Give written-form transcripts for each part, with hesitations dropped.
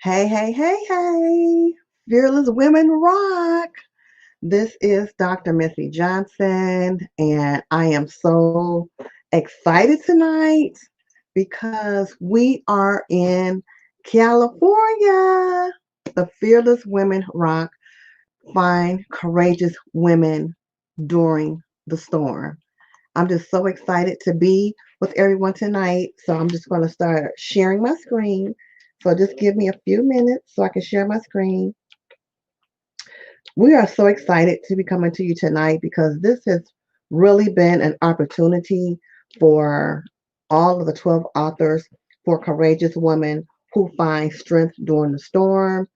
Hey, hey, hey, hey, Fearless Women Rock. This is Dr. Missy Johnson, and I am so excited tonight because we are in California. The Fearless Women Rock. Find courageous women during the storm. I'm just so excited to be with everyone tonight. So I'm just going to start sharing my screen. So just give me a few minutes so I can share my screen. We are so excited to be coming to you tonight because this has really been an opportunity for all of the 12 authors for courageous women who find strength during the storm.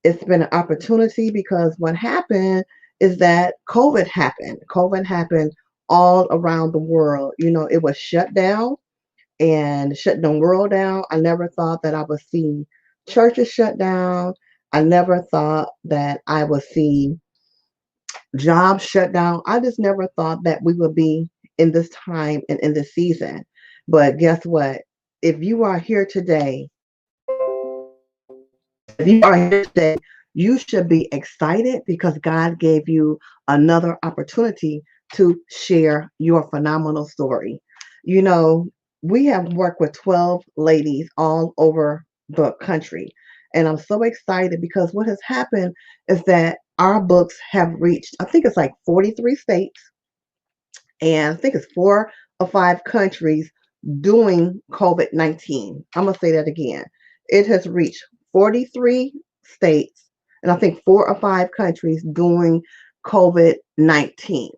It's been an opportunity because what happened is that COVID happened. COVID happened all around the world. It was shut down and shut the world down. I never thought that I would see churches shut down. I never thought that I would see jobs shut down. I just never thought that we would be in this time and in this season. But guess what? If you are here today, if you are here today, you should be excited because God gave you another opportunity to share your phenomenal story. You know, we have worked with 12 ladies all over the country. And I'm so excited because what has happened is that our books have reached, I think it's like 43 states, and I think it's 4 or 5 countries doing COVID-19. I'm going to say that again. It has reached 43 states and I think 4 or 5 countries doing COVID-19.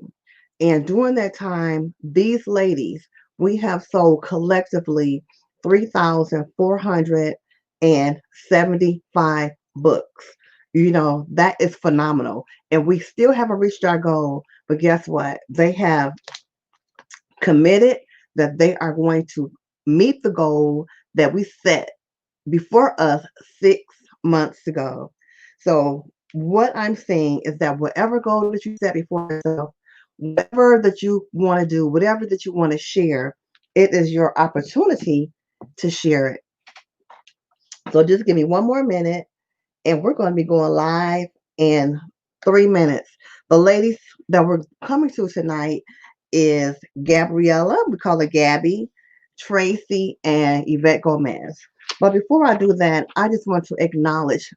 And during that time, these ladies, we have sold collectively 3,475 books. That is phenomenal. And we still haven't reached our goal, but guess what? They have committed that they are going to meet the goal that we set before us 6 months ago. So, what I'm saying is that whatever goal that you set before yourself, whatever that you want to do, whatever that you want to share, it is your opportunity to share it. So, just give me one more minute and we're going to be going live in 3 minutes. The ladies that we're coming to tonight is Gabriella, we call her Gabby, Tracy, and Yvette Gomez. But before I do that, I just want to acknowledge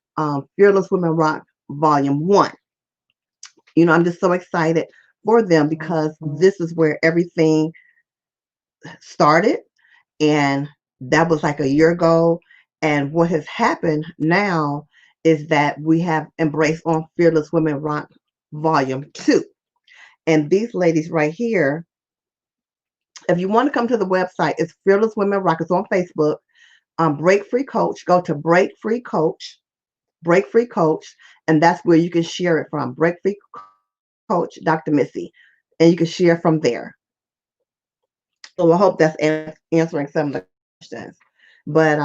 Fearless Women Rock Volume 1. I'm just so excited for them because this is where everything started, and that was like a year ago. And what has happened now is that we have embraced on Fearless Women Rock Volume 2. And these ladies right here, if you want to come to the website, it's Fearless Women Rock. It's on Facebook. Break Free Coach. Go to Break Free Coach, and that's where you can share it from. Break Free Coach, Dr. Missy, and you can share from there. So I hope that's answering some of the questions. But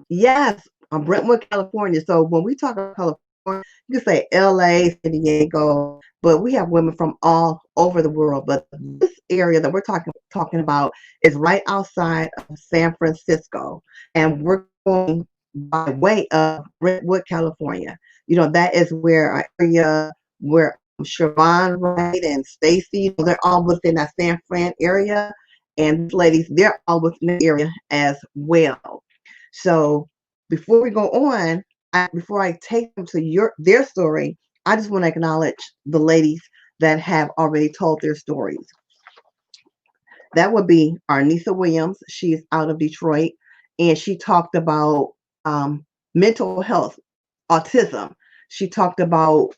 yes, I'm Brentwood, California. So when we talk about California, you can say LA, San Diego, but we have women from all over the world. But this area that we're talking about is right outside of San Francisco, and we're going by way of Brentwood, California. That is where our area, where Siobhan Wright and Stacy, they're all within that San Fran area. And ladies, they're all within the area as well. So before we go on, before I take them to their story, I just want to acknowledge the ladies that have already told their stories. That would be Arnisa Williams. She's out of Detroit, and she talked about mental health, autism. She talked about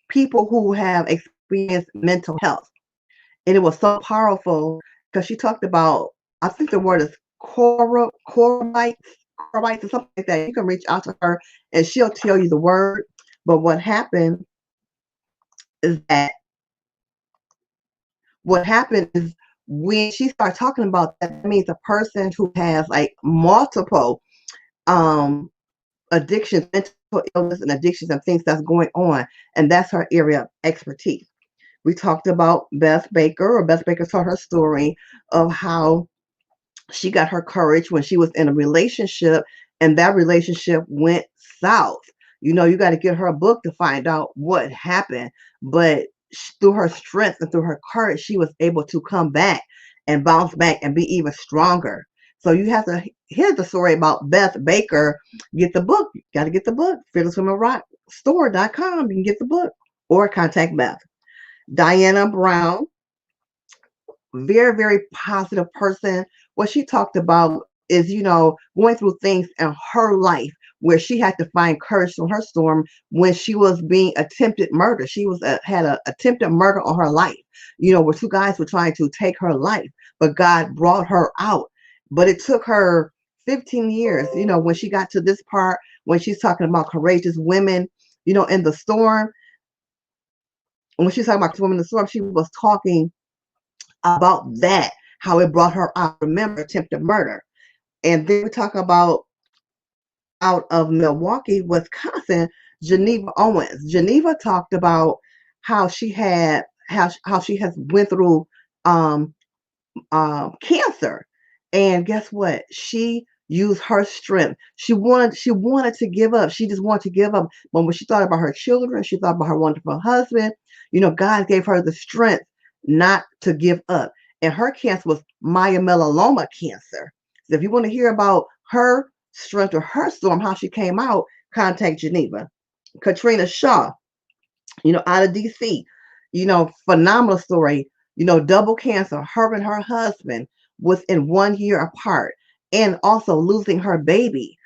people who have experienced mental health. And it was so powerful because she talked about, I think the word is chorobites or something like that. You can reach out to her and she'll tell you the word. But what happened is when she started talking about that means a person who has like multiple um addictions, mental illness and addictions and things that's going on. And that's her area of expertise. We talked about Beth Baker, or Beth Baker told her story of how she got her courage when she was in a relationship and that relationship went south. You got to get her a book to find out what happened. But through her strength and through her courage, she was able to come back and bounce back and be even stronger. So you have to hear the story about Beth Baker. Get the book. You got to get the book. FearlessWomenRockStore.com. You can get the book or contact Beth. Diana Brown, very, very positive person. What she talked about is, going through things in her life where she had to find courage from her storm when she was being attempted murder. She had an attempted murder on her life, where two guys were trying to take her life, but God brought her out. But it took her 15 years, when she got to this part, when she's talking about courageous women, in the storm. And when she's talking about women in the storm, she was talking about that, how it brought her out. Remember, attempted murder. And then we talk about out of Milwaukee, Wisconsin, Geneva Owens. Geneva talked about how she has went through cancer, and guess what? She used her strength. She wanted to give up. She just wanted to give up. But when she thought about her children, she thought about her wonderful husband. God gave her the strength not to give up. And her cancer was myeloma cancer. So if you want to hear about her strength or her storm, how she came out, contact Geneva. Katrina Shaw, out of DC, phenomenal story, double cancer, her and her husband within 1 year apart, and also losing her baby.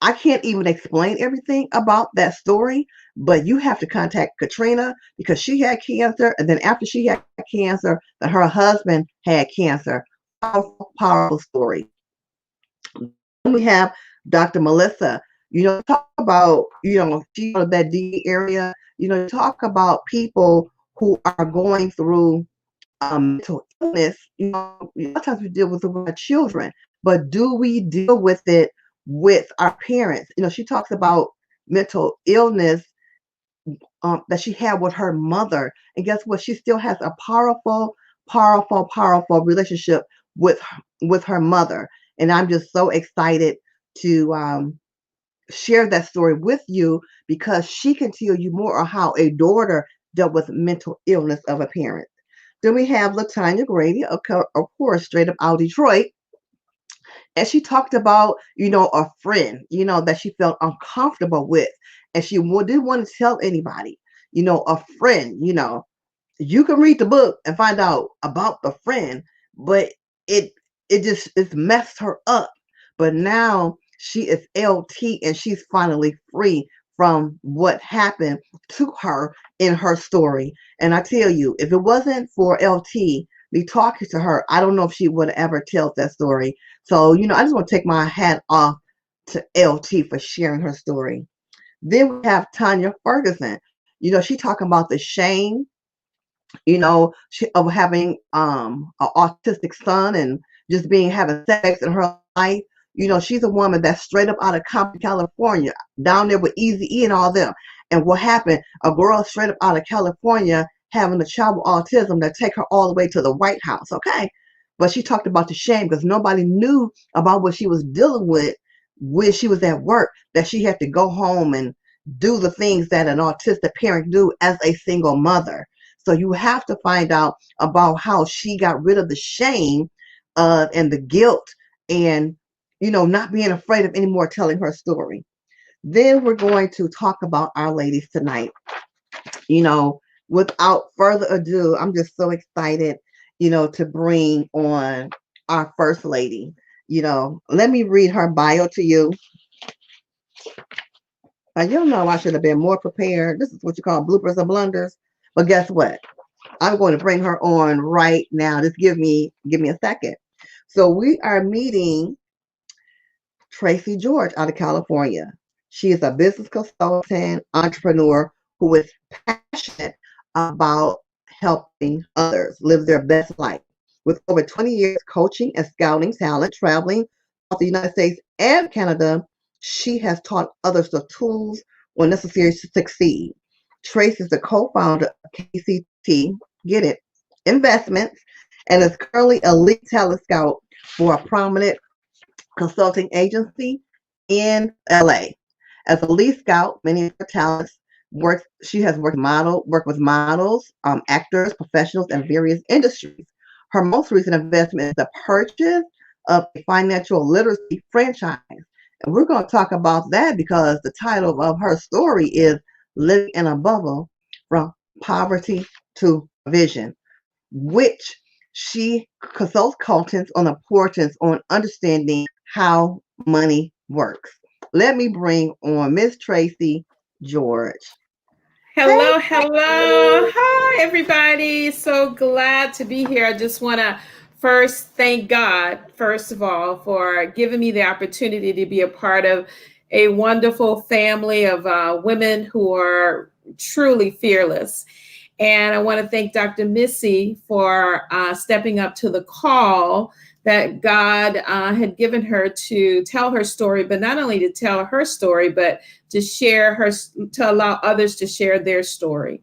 I can't even explain everything about that story, but you have to contact Katrina because she had cancer, and then after she had cancer, then her husband had cancer. Powerful, powerful story. Then we have Dr. Melissa. Talk about, she out of that D area. Talk about people who are going through mental illness. A lot of times we deal with our children, but do we deal with it with our parents? She talks about mental illness that she had with her mother, and guess what? She still has a powerful, powerful, powerful relationship with her mother, and I'm just so excited to share that story with you because she can tell you more on how a daughter dealt with mental illness of a parent. Then we have Latanya Grady, of course, straight up out of Detroit. And she talked about, a friend, that she felt uncomfortable with. And she didn't want to tell anybody, a friend, you can read the book and find out about the friend, but it's messed her up. But now she is LT and she's finally free from what happened to her in her story. And I tell you, if it wasn't for LT me talking to her, I don't know if she would ever tell that story. So, I just want to take my hat off to LT for sharing her story. Then we have Tanya Ferguson. She talking about the shame, of having an autistic son and just having sex in her life. She's a woman that's straight up out of Compton, California, down there with Easy E and all them. And what happened? A girl straight up out of California having a child with autism that take her all the way to the White House, okay? But she talked about the shame because nobody knew about what she was dealing with when she was at work, that she had to go home and do the things that an autistic parent do as a single mother. So you have to find out about how she got rid of the shame and the guilt and, not being afraid of anymore telling her story. Then we're going to talk about our ladies tonight. Without further ado, I'm just so excited, to bring on our first lady. Let me read her bio to you. You know I should have been more prepared. This is what you call bloopers and blunders. But guess what? I'm going to bring her on right now. Just give me a second. So we are meeting Tracy George out of California. She is a business consultant, entrepreneur who is passionate about helping others live their best life. With over 20 years coaching and scouting talent, traveling throughout the United States and Canada, she has taught others the tools when necessary to succeed. Tracy is the co-founder of KCT, get it, Investments, and is currently a lead talent scout for a prominent consulting agency in LA. As a lead scout, many of her talents she has worked with models, actors, professionals in various industries. Her most recent investment is the purchase of a financial literacy franchise. And we're going to talk about that because the title of her story is Living in a Bubble from Poverty to Vision, which she consults consultants on importance on understanding how money works. Let me bring on Miss Tracy George. Hello, hello. Hi, everybody. So glad to be here. I just want to first thank God, first of all, for giving me the opportunity to be a part of a wonderful family of women who are truly fearless. And I want to thank Dr. Missy for stepping up to the call that God had given her to tell her story, but not only to tell her story, but to share her, to allow others to share their story.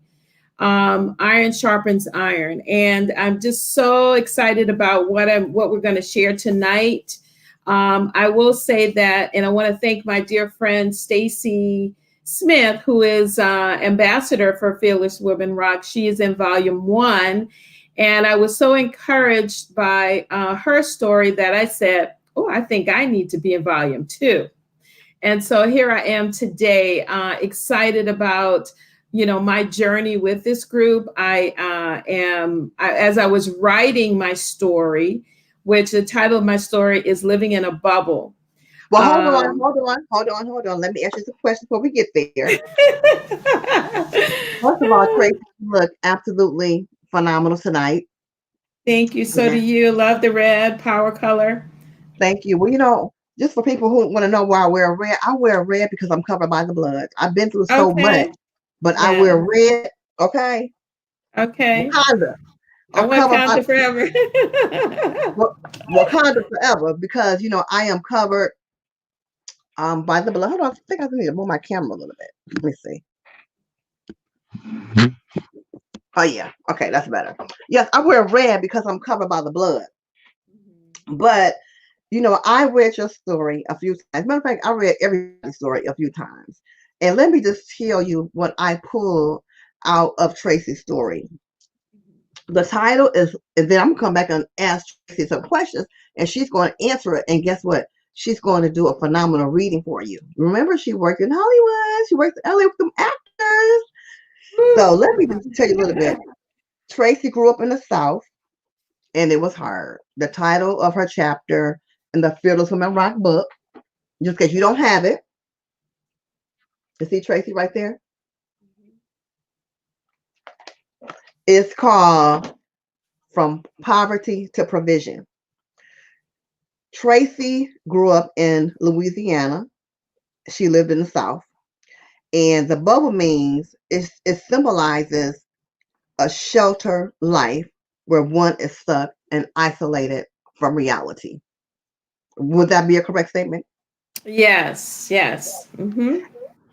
Iron sharpens iron, and I'm just so excited about what we're going to share tonight. I will say that, and I want to thank my dear friend Stacy Smith, who is ambassador for Fearless Women Rock. She is in volume 1. And I was so encouraged by her story that I said, oh, I think I need to be in volume 2. And so here I am today, excited about, my journey with this group. As I was writing my story, which the title of my story is Living in a Bubble. Well, hold on. Let me ask you some questions before we get there. First of all, Tracy, you look absolutely phenomenal tonight. Thank you. So do you. Love the red power color. Thank you. Well, just for people who want to know why I wear red because I'm covered by the blood. I've been through so much, but I wear red. Okay. Okay. Wakanda. I'm Wakanda forever. Wakanda forever because I am covered by the blood. Hold on, I think I need to move my camera a little bit. Let me see. Oh yeah, okay, that's better. Yes, I wear red because I'm covered by the blood. But I read your story a few times. Matter of fact, I read everybody's story a few times. And let me just tell you what I pulled out of Tracy's story. The title is, and then I'm gonna come back and ask Tracy some questions, and she's going to answer it. And guess what? She's going to do a phenomenal reading for you. Remember, she worked in Hollywood. She worked in LA with some actors. So let me just tell you a little bit. Tracy grew up in the South, and it was hard. The title of her chapter in the Fearless Women Rock book, just in case you don't have it. You see Tracy right there? It's called From Poverty to Provision. Tracy grew up in Louisiana. She lived in the South. And the bubble means it symbolizes a sheltered life where one is stuck and isolated from reality. Would that be a correct statement? Yes. Mm-hmm.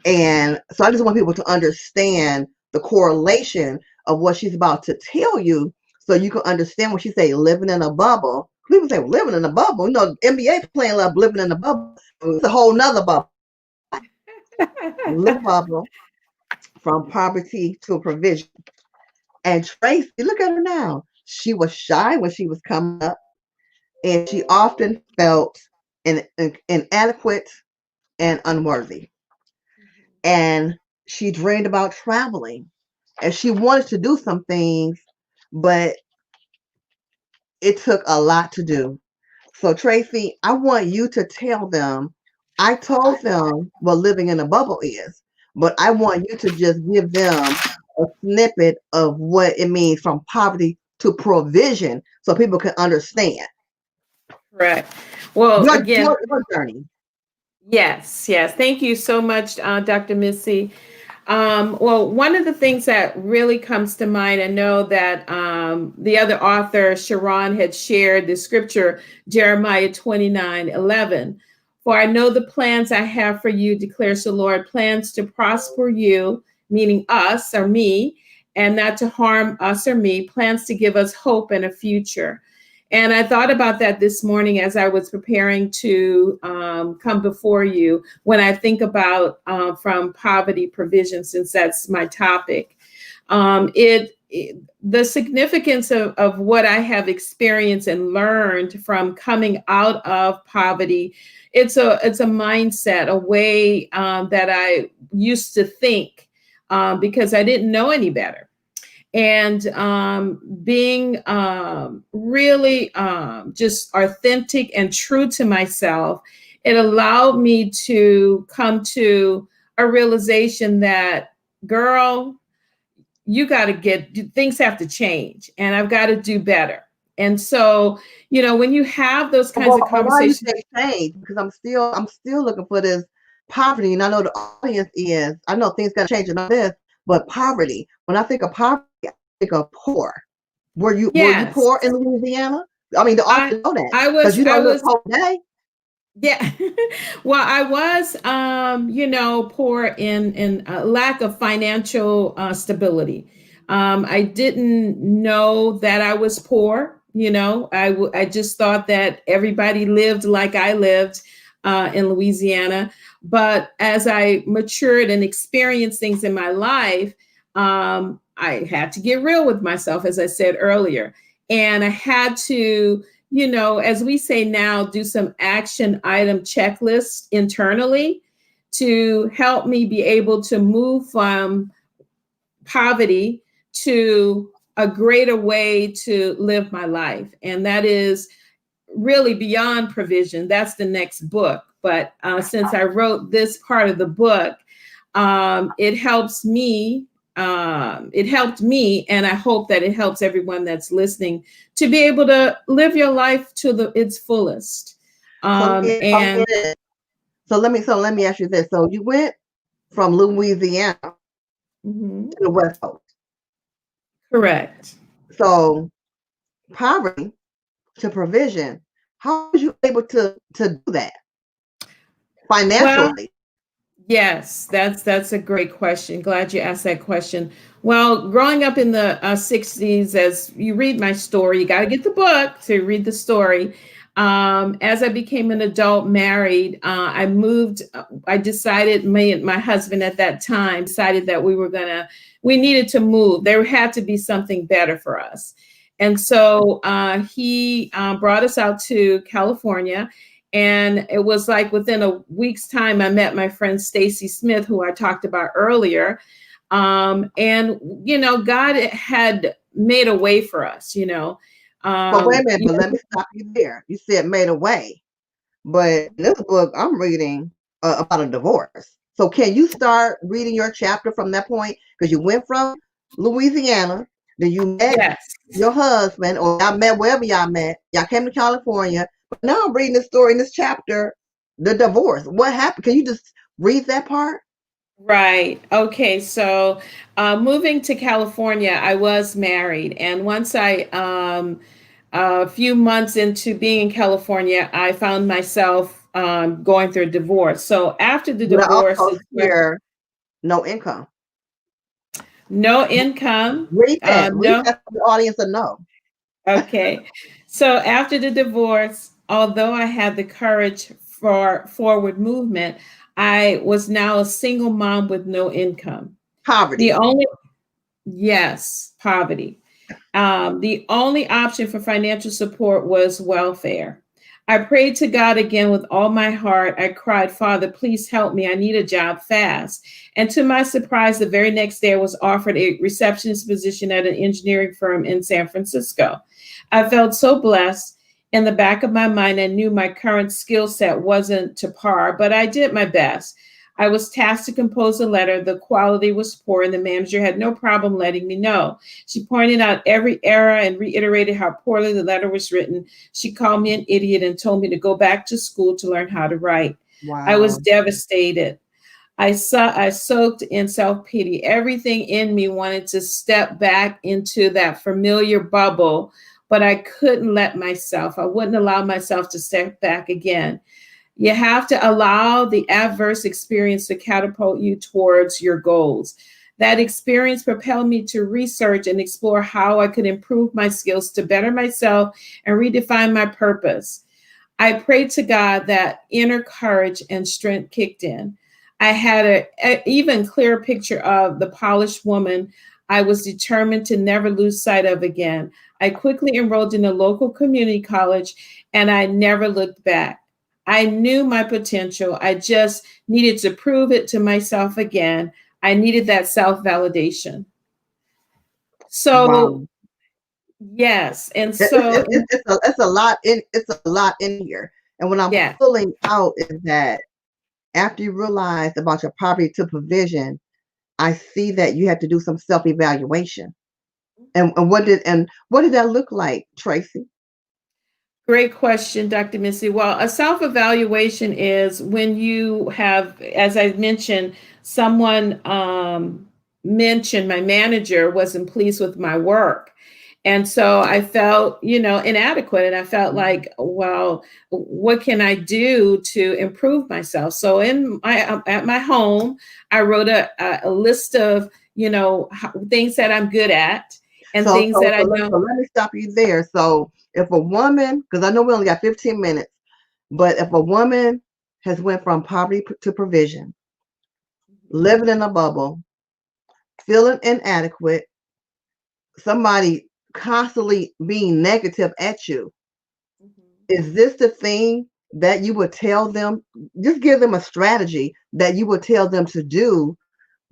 And so I just want people to understand the correlation of what she's about to tell you so you can understand when she say living in a bubble. People say living in a bubble. NBA playing love living in a bubble. It's a whole nother bubble. Little bubble from poverty to provision. And Tracy, look at her now. She was shy when she was coming up, and she often felt inadequate and unworthy. And she dreamed about traveling, and she wanted to do some things, but it took a lot to do. So Tracy, I want you to tell them, I told them what living in a bubble is, but I want you to just give them a snippet of what it means from poverty to provision so people can understand. Correct. Well, your journey. Yes. Thank you so much, Dr. Missy. Well, one of the things that really comes to mind, I know that the other author, Sharon, had shared the scripture, Jeremiah 29:11. For I know the plans I have for you, declares the Lord, plans to prosper you, meaning us or me, and not to harm us or me, plans to give us hope and a future. And I thought about that this morning as I was preparing to come before you when I think about from poverty provision, since that's my topic. The significance of what I have experienced and learned from coming out of poverty, it's a mindset, a way that I used to think because I didn't know any better. And being really just authentic and true to myself, it allowed me to come to a realization that, girl, you got to things have to change, and I've got to do better. And so, when you have those kinds of conversations. Why you say change? Because I'm still looking for this poverty, and I know the audience is. I know things got to change in this, but poverty. When I think of poverty, I think of poor. Were you poor in Louisiana? I mean, the audience know that because you don't look poor today. Yeah. Well, I was, poor in lack of financial stability. I didn't know that I was poor. I just thought that everybody lived like I lived in Louisiana. But as I matured and experienced things in my life, I had to get real with myself, as I said earlier. And I had to, as we say now, do some action item checklists internally to help me be able to move from poverty to a greater way to live my life. And that is really beyond provision. That's the next book. But since I wrote this part of the book, it helps me. It helped me, and I hope that it helps everyone that's listening to be able to live your life to its fullest. So let me ask you this. So you went from Louisiana to the West Coast. Correct. So poverty to provision, how was you able to do that financially? Well, yes, that's a great question. Glad you asked that question. Well, growing up in the 60s, as you read my story, you got to get the book to read the story. As I became an adult, married, I moved. I decided, my husband at that time decided that we needed to move. There had to be something better for us. And so he brought us out to California. And it was like within a week's time, I met my friend Stacy Smith, who I talked about earlier. And, God had made a way for us, But wait a minute, but let me stop you there. You said made a way. But in this book, I'm reading about a divorce. So can you start reading your chapter from that point? Because you went from Louisiana, then you met your husband, or y'all met wherever y'all met. Y'all came to California. But now I'm reading the story in this chapter, the divorce. What happened? Can you just read that part? Right. Okay. So moving to California, I was married. And once a few months into being in California, I found myself going through a divorce. So after the divorce, no income. No income. Read that. Read that for the audience to know. Okay. So after the divorce, although I had the courage for forward movement, I was now a single mom with no income. Poverty. Yes, poverty. The only option for financial support was welfare. I prayed to God again with all my heart. I cried, Father, please help me. I need a job fast. And to my surprise, the very next day I was offered a receptionist position at an engineering firm in San Francisco. I felt so blessed. In the back of my mind, I knew my current skill set wasn't to par, but I did my best. I was tasked to compose a letter. The quality was poor, and the manager had no problem letting me know. She pointed out every error and reiterated how poorly the letter was written. She called me an idiot and told me to go back to school to learn how to write. Wow. I was devastated. I soaked in self-pity. Everything in me wanted to step back into that familiar bubble, but I couldn't let myself. I wouldn't allow myself to step back again. You have to allow the adverse experience to catapult you towards your goals. That experience propelled me to research and explore how I could improve my skills to better myself and redefine my purpose. I prayed to God that inner courage and strength kicked in. I had a even clearer picture of the polished woman I was determined to never lose sight of again. I quickly enrolled in a local community college and I never looked back. I knew my potential. I just needed to prove it to myself again. I needed that self validation. So, Wow. yes. And It- so, it's a lot in it's a lot in here. And what I'm yeah. pulling out is that after you realize about your poverty to provision, I see that you had to do some self-evaluation. And what did that look like, Tracy? Great question, Dr. Missy. Well, a self evaluation is when you have, as I mentioned, someone mentioned my manager wasn't pleased with my work. And so I felt, inadequate. And I felt like, well, what can I do to improve myself? So at my home, I wrote a list of, things that I'm good at and So things so that I so let, know. so let me stop you there. So if a woman, because I know we only got 15 minutes, but if a woman has went from poverty to provision, living in a bubble, feeling inadequate, somebody constantly being negative at you, is this the thing that you would tell them? Just give them a strategy that you would tell them to do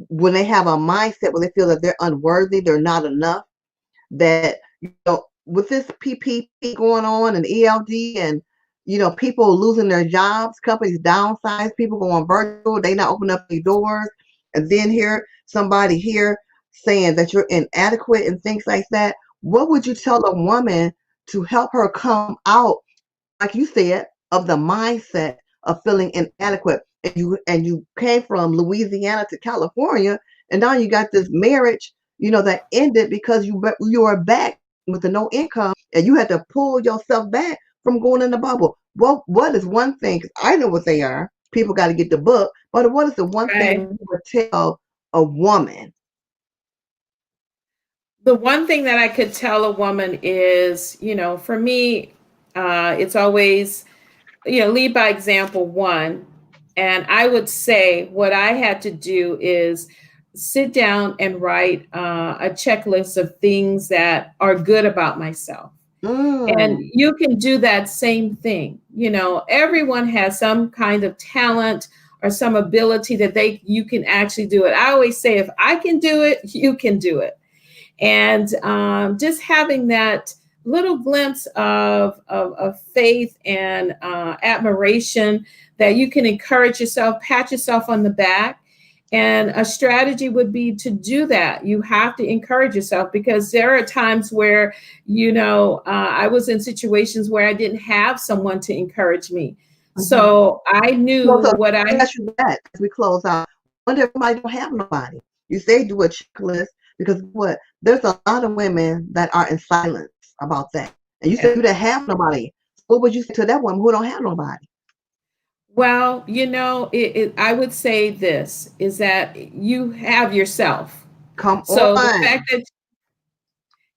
when they have a mindset where they feel that they're unworthy, they're not enough, that with this PPP going on and ELD and people losing their jobs, companies downsize, people going virtual, they not open up their doors, and then hear somebody here saying that you're inadequate and things like that. What would you tell a woman to help her come out, like you said, of the mindset of feeling inadequate? And you came from Louisiana to California, and now you got this marriage, that ended because you were back with the no income, and you had to pull yourself back from going in the bubble. What is one thing? 'Cause I know what they are. People got to get the book, but what is the one thing Right. you would tell a woman? The one thing that I could tell a woman is, for me, it's always, lead by example, one. And I would say what I had to do is sit down and write a checklist of things that are good about myself. And Mm, you can do that same thing. Everyone has some kind of talent or some ability that you can actually do it. I always say, if I can do it, you can do it. And just having that little glimpse of faith and admiration that you can encourage yourself, pat yourself on the back. And a strategy would be to do that. You have to encourage yourself, because there are times where, I was in situations where I didn't have someone to encourage me. mhm. So I knew So what let me I, ask you that as we close out. I wonder if somebody don't have nobody. You say do a checklist because what? There's a lot of women that are in silence about that. And you said yeah. you didn't have nobody. What would you say to that woman who don't have nobody? Well, I would say this is that you have yourself. Come So the on. fact that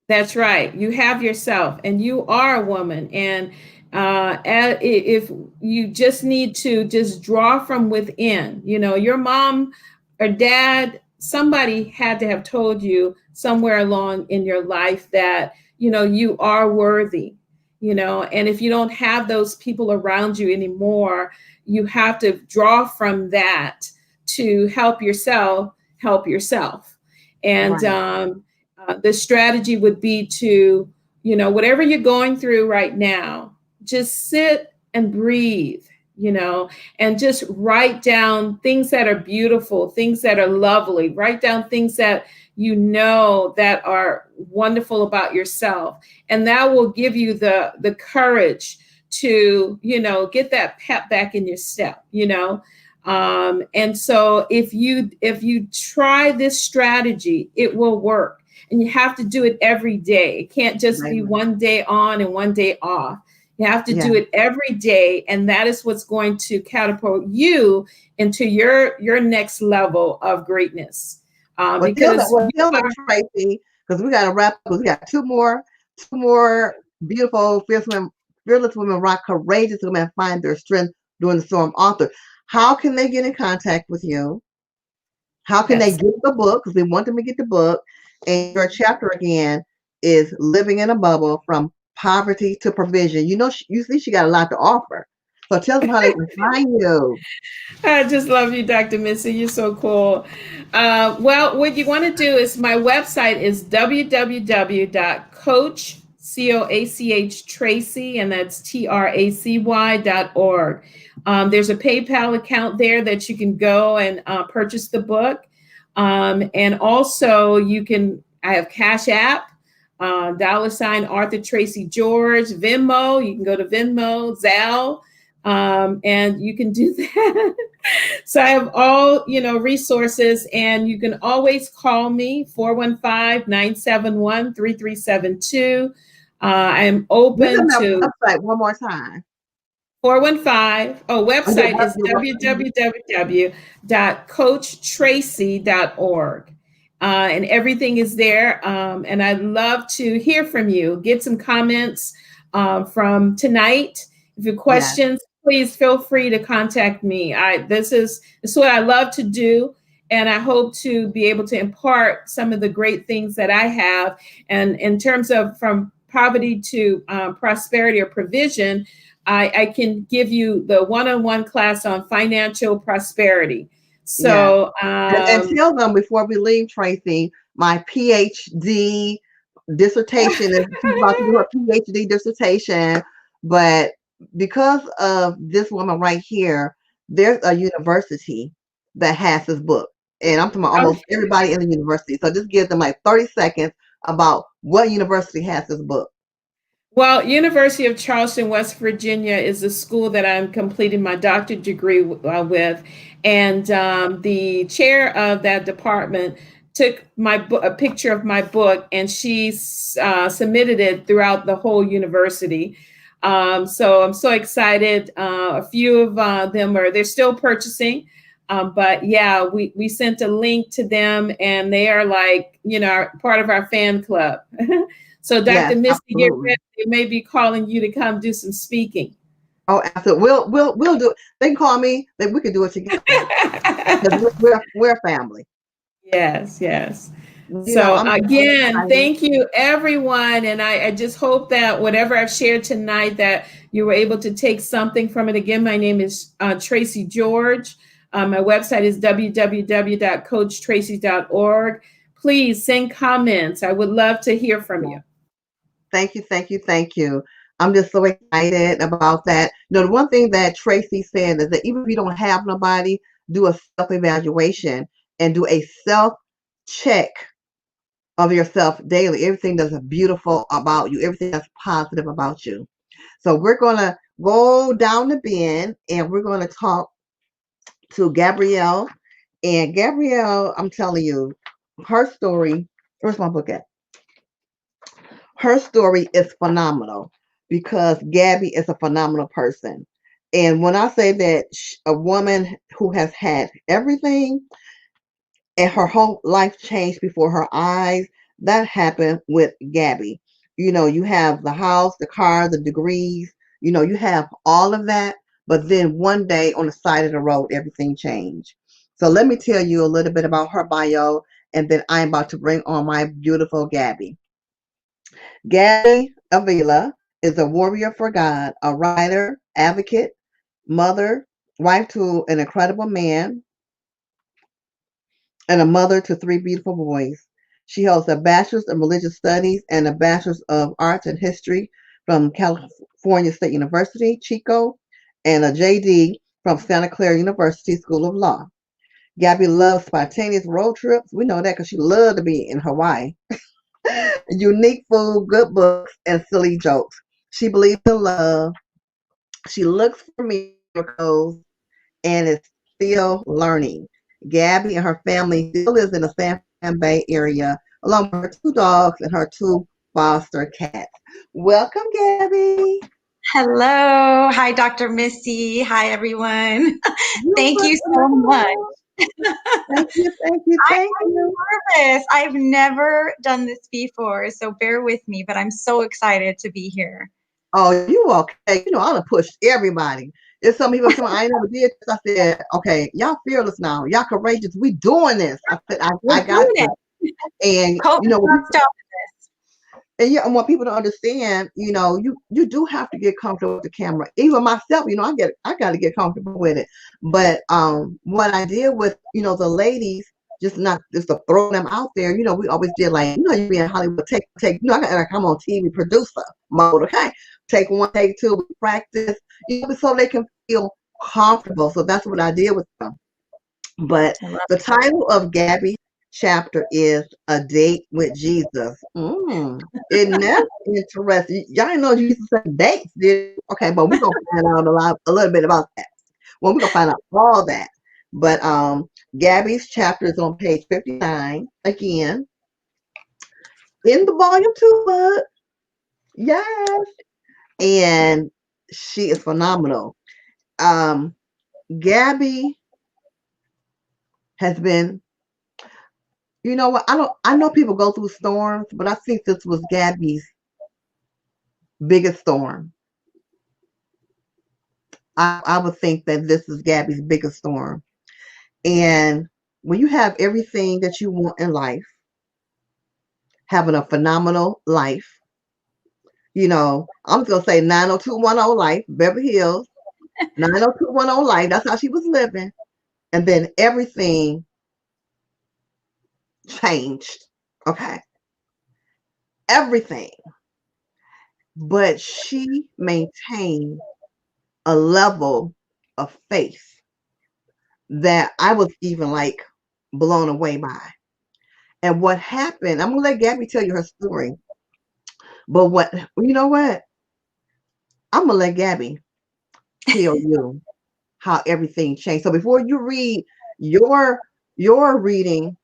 that's right, you have yourself and you are a woman. And if you just need to just draw from within, your mom or dad, somebody had to have told you somewhere along in your life that, you are worthy, and if you don't have those people around you anymore, you have to draw from that to help yourself. And Right. the strategy would be to, whatever you're going through right now, just sit and breathe, and just write down things that are beautiful, things that are lovely, write down things that that are wonderful about yourself. And that will give you the courage to, get that pep back in your step, and so if you try this strategy, it will work. And you have to do it every day. It can't just be Right. one day on and one day off. You have to Yeah. do it every day, and that is what's going to catapult you into your next level of greatness. because Tell them, Tracy, because we got to wrap up. We got two more beautiful, fearless women rock, courageous women find their strength during the storm. Author, how can they get in contact with you? How can they get the book? Because we want them to get the book. And your chapter again is Living in a Bubble from Poverty to Provision. You know, you see, she got a lot to offer. So tell them how they can find you. I just love you, Dr. Missy. You're so cool. Well, what you want to do is my website is www.coach.Tracy, and that's TRACY.org. There's a PayPal account there that you can go and purchase the book. And also I have Cash App, $ Arthur Tracy George, Venmo. You can go to Venmo, Zelle. And you can do that. So I have all, resources, and you can always call me 415-971-3372. I am open to website one more time. 415. Website is www.coachtracy.org. And everything is there. And I'd love to hear from you. Get some comments from tonight. If you have questions, please feel free to contact me. This is what I love to do. And I hope to be able to impart some of the great things that I have. And in terms of from poverty to prosperity or provision, I can give you the one-on-one class on financial prosperity. So, and tell them before we leave, Tracy, my PhD dissertation is about to do her PhD dissertation, but because of this woman right here, there's a university that has this book, and I'm talking about almost everybody in the university. So just give them like 30 seconds about what university has this book. Well, University of Charleston, West Virginia is the school that I'm completing my doctorate degree with. And the chair of that department took a picture of my book, and she submitted it throughout the whole university. So I'm so excited. A few of them they're still purchasing. But yeah, we sent a link to them, and they are like, part of our fan club. So Dr. Misty, get ready. They may be calling you to come do some speaking. Oh, absolutely. We'll do it. They can call me. Then we can do it together. we're family. Yes. So again, thank you, everyone. And I just hope that whatever I've shared tonight, that you were able to take something from it. Again, my name is Tracy George. My website is www.coachtracy.org. Please send comments. I would love to hear from you. Thank you. I'm just so excited about that. The one thing that Tracy said is that even if you don't have nobody, do a self-evaluation and do a self-check of yourself daily. Everything that's beautiful about you, everything that's positive about you. So we're going to go down the bend, and we're going to talk to Gabrielle. And Gabrielle, I'm telling you, her story, where's my book at? Her story is phenomenal because Gabby is a phenomenal person. And when I say that a woman who has had everything and her whole life changed before her eyes, that happened with Gabby. You have the house, the car, the degrees, you have all of that. But then one day on the side of the road, everything changed. So let me tell you a little bit about her bio, and then I'm about to bring on my beautiful Gabby. Gabby Avila is a warrior for God, a writer, advocate, mother, wife to an incredible man, and a mother to 3 beautiful boys. She holds a bachelor's in religious studies and a bachelor's of arts and history from California State University, Chico, and a JD from Santa Clara University School of Law. Gabby loves spontaneous road trips. We know that because she loved to be in Hawaii. Unique food, good books, and silly jokes. She believes in love. She looks for miracles and is still learning. Gabby and her family still lives in the San Fran Bay area, along with her 2 dogs and her 2 foster cats. Welcome, Gabby. Hello. Hi, Dr. Missy. Hi, everyone. Thank you so much. Thank you, thank you, thank I'm you. nervous. I've never done this before, so bear with me, but I'm so excited to be here. Oh, you okay? You know, I'm gonna push everybody. There's some people come, I ain't never did this. I said, okay, y'all fearless now. Y'all courageous. We doing this. I said, We're I got doing this. it. And COVID's you know, not stopping this. and yeah, I want people to understand, you know, you do have to get comfortable with the camera. Even myself, you know, I got to get comfortable with it. But what I did with, you know, the ladies, just not just to throw them out there, you know, we always did like, you know, you be in Hollywood, take, you know, I got like I'm on TV producer mode, okay, take one, take two, we practice, you know, so they can feel comfortable. So that's what I did with them. But the title of Gabby's chapter is A Date with Jesus. Isn't that interesting? Y'all didn't know Jesus said dates, did you? Okay, but we're gonna find out a little bit about that. Well, we're gonna find out all that. But Gabby's chapter is on page 59 again in the volume 2 book. Yes. And she is phenomenal. Gabby has been, you know what? I know people go through storms, but I think this was Gabby's biggest storm. I would think that this is Gabby's biggest storm. And when you have everything that you want in life, having a phenomenal life, you know, I'm just gonna say 90210 life, Beverly Hills, 90210 life. That's how she was living. And then everything changed. Okay. Everything. But she maintained a level of faith that I was even like blown away by. And what happened, I'm gonna let Gabby tell you her story. But what, you know what? I'm gonna let Gabby tell you how everything changed. So before you read your reading,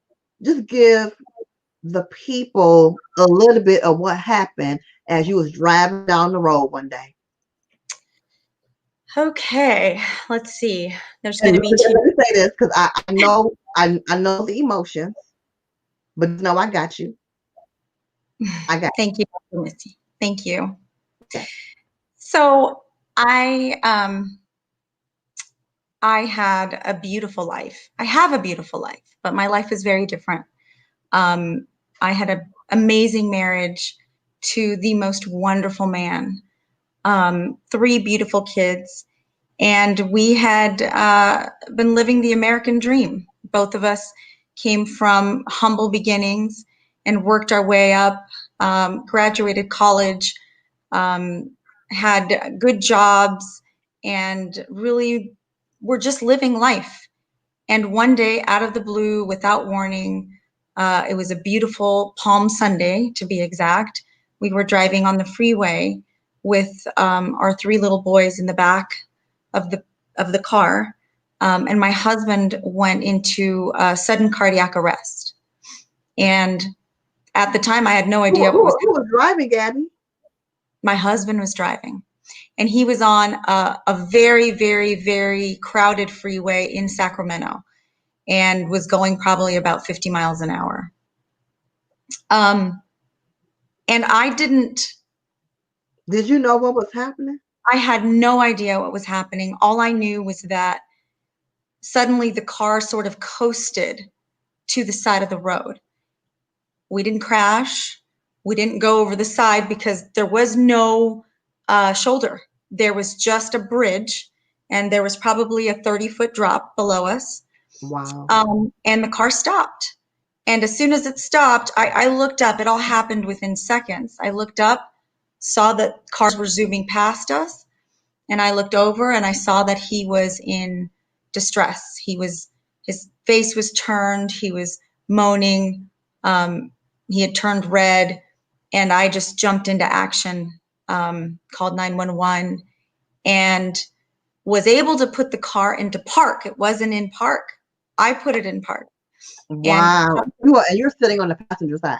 just give the people a little bit of what happened as you was driving down the road one day. Okay, let's see. There's going to be let me say this because I know I know the emotions, but no, I got you. I got Thank you, Missy. Thank you. So I had a beautiful life. I have a beautiful life, but my life is very different. I had an amazing marriage to the most wonderful man, 3 beautiful kids, and we had been living the American dream. Both of us came from humble beginnings and worked our way up, graduated college, had good jobs, and really were just living life. And one day, out of the blue, without warning, it was a beautiful Palm Sunday, to be exact. We were driving on the freeway with our 3 little boys in the back of the car, and my husband went into sudden cardiac arrest. And at the time, I had no idea what was. Who was driving, Gabby? My husband was driving, and he was on a very, very, very crowded freeway in Sacramento, and was going probably about 50 miles an hour. And I didn't. Did you know what was happening? I had no idea what was happening. All I knew was that suddenly the car sort of coasted to the side of the road. We didn't crash. We didn't go over the side because there was no shoulder. There was just a bridge, and there was probably a 30-foot drop below us. Wow. And the car stopped. And as soon as it stopped, I looked up. It all happened within seconds. I looked up, saw that cars were zooming past us, and I looked over and I saw that he was in distress. His face was turned. He was moaning. He had turned red, and I just jumped into action, called 911, and was able to put the car into park. It wasn't in park. I put it in park. Wow. And you're sitting on the passenger side.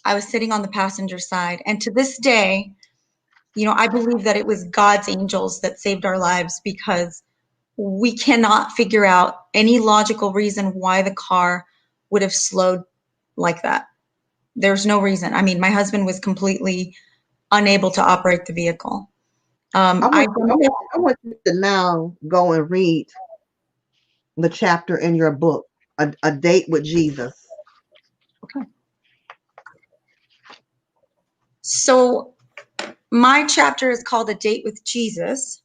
I was sitting on the passenger side. And to this day, you know, I believe that it was God's angels that saved our lives, because We cannot figure out any logical reason why the car would have slowed like that. There's no reason. I mean, my husband was completely unable to operate the vehicle. I want you to now go and read the chapter in your book, A Date with Jesus. Okay. So my chapter is called A Date with Jesus.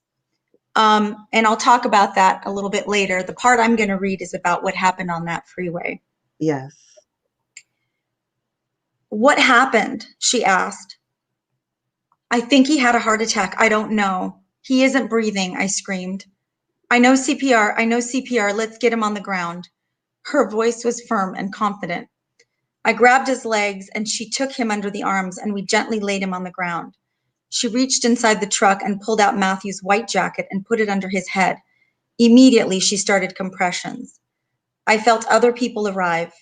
And I'll talk about that a little bit later. The part I'm going to read is about what happened on that freeway. Yes. What happened? She asked. I think he had a heart attack. I don't know. He isn't breathing, I screamed. I know CPR. I know CPR. Let's get him on the ground. Her voice was firm and confident. I grabbed his legs and she took him under the arms and we gently laid him on the ground. She reached inside the truck and pulled out Matthew's white jacket and put it under his head. Immediately, she started compressions. I felt other people arrive.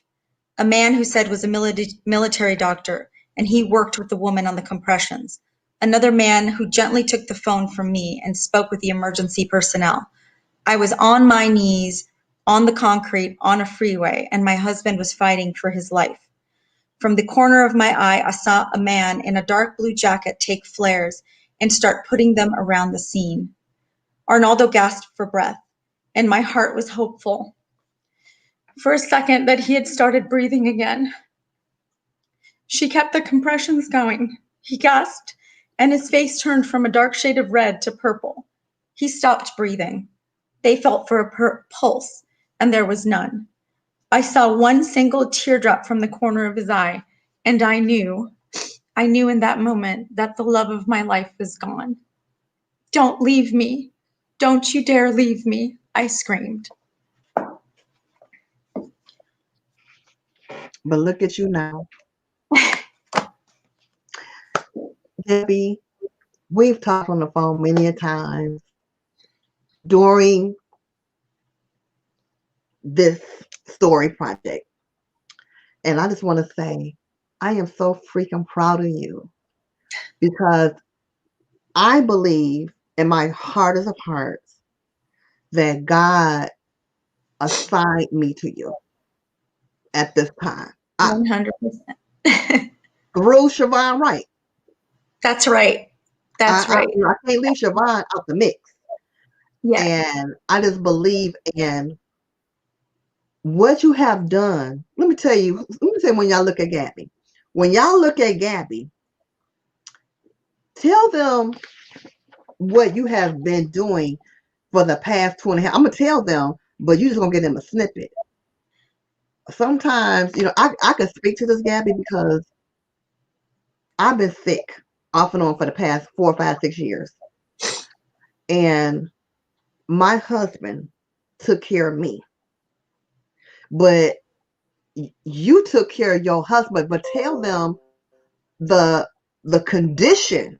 A man who said was a military doctor, and he worked with the woman on the compressions. Another man who gently took the phone from me and spoke with the emergency personnel. I was on my knees, on the concrete, on a freeway, and my husband was fighting for his life. From the corner of my eye, I saw a man in a dark blue jacket take flares and start putting them around the scene. Arnaldo gasped for breath, and my heart was hopeful. For a second that he had started breathing again. She kept the compressions going. He gasped, and his face turned from a dark shade of red to purple. He stopped breathing. They felt for a pulse, and there was none. I saw one single teardrop from the corner of his eye, and I knew in that moment that the love of my life was gone. Don't leave me. Don't you dare leave me, I screamed. But look at you now. Debbie, we've talked on the phone many a times during this story project. And I just want to say, I am so freaking proud of you because I believe in my heart of hearts that God assigned me to you at this time. 100%. Through Siobhan Wright. That's right. That's right. I can't leave Siobhan out the mix. Yes. And I just believe in what you have done. Let me tell you when y'all look at Gabby. When y'all look at Gabby, tell them what you have been doing for the past 2.5. I'm going to tell them, but you're just going to get them a snippet. Sometimes, I can speak to this, Gabby, because I've been sick off and on for the past 4, 5, 6 years. And my husband took care of me. But you took care of your husband, but tell them the condition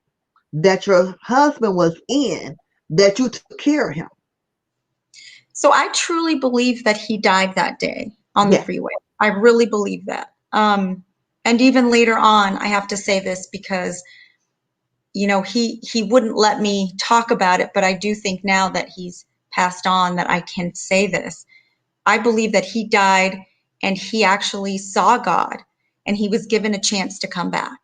that your husband was in, that you took care of him. So I truly believe that he died that day on the freeway. I really believe that. And even later on, I have to say this because, he wouldn't let me talk about it, but I do think now that he's passed on that I can say this. I believe that he died and he actually saw God and he was given a chance to come back.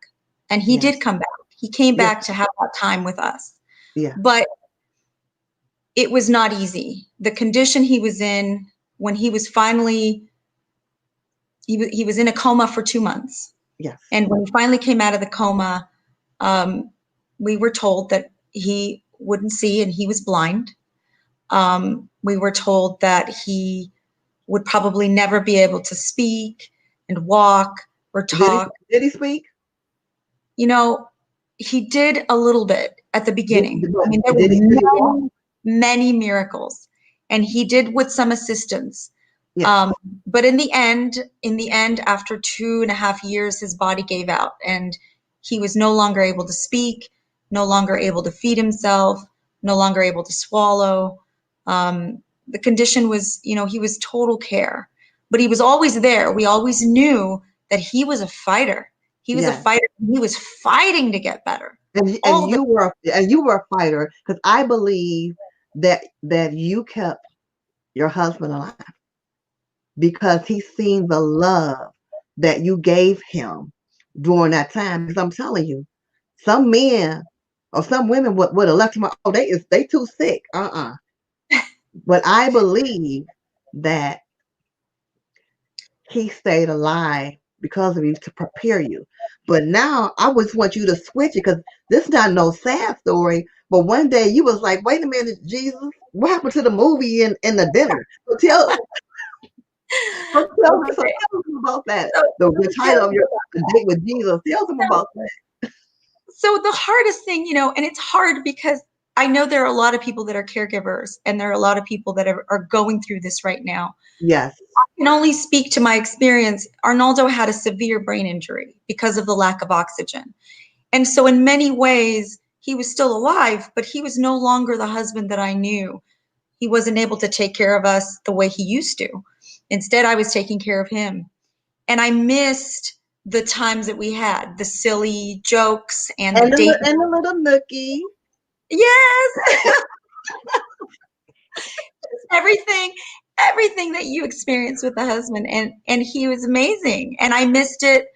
And he did come back. He came back to have that time with us. Yeah. But it was not easy. The condition he was in when he was finally, he was in a coma for 2 months. Yes. And when he finally came out of the coma, we were told that he wouldn't see and he was blind. We were told that he would probably never be able to speak and walk or talk. Did he speak? He did a little bit at the beginning. There were many miracles, and he did with some assistance. Yes. But in the end, after 2.5 years, his body gave out, and he was no longer able to speak, no longer able to feed himself, no longer able to swallow. The condition was, he was total care, but he was always there. We always knew that he was a fighter. He was a fighter. He was fighting to get better. And you were a fighter, because I believe that you kept your husband alive because he seen the love that you gave him during that time. Because I'm telling you, some men or some women would have left him. Oh, they too sick. But I believe that he stayed alive because of you to prepare you. But now I just want you to switch it because this is not no sad story. But one day you was like, wait a minute, Jesus, what happened to the movie and the dinner? So tell them about that. The title of your date with Jesus. Tell them about that. So the hardest thing, and it's hard because I know there are a lot of people that are caregivers and there are a lot of people that are going through this right now. Yes. I can only speak to my experience. Arnaldo had a severe brain injury because of the lack of oxygen. And so in many ways, he was still alive, but he was no longer the husband that I knew. He wasn't able to take care of us the way he used to. Instead, I was taking care of him. And I missed the times that we had, the silly jokes and the date. And the little nookie. Yes. everything that you experienced with the husband. And he was amazing. And I missed it.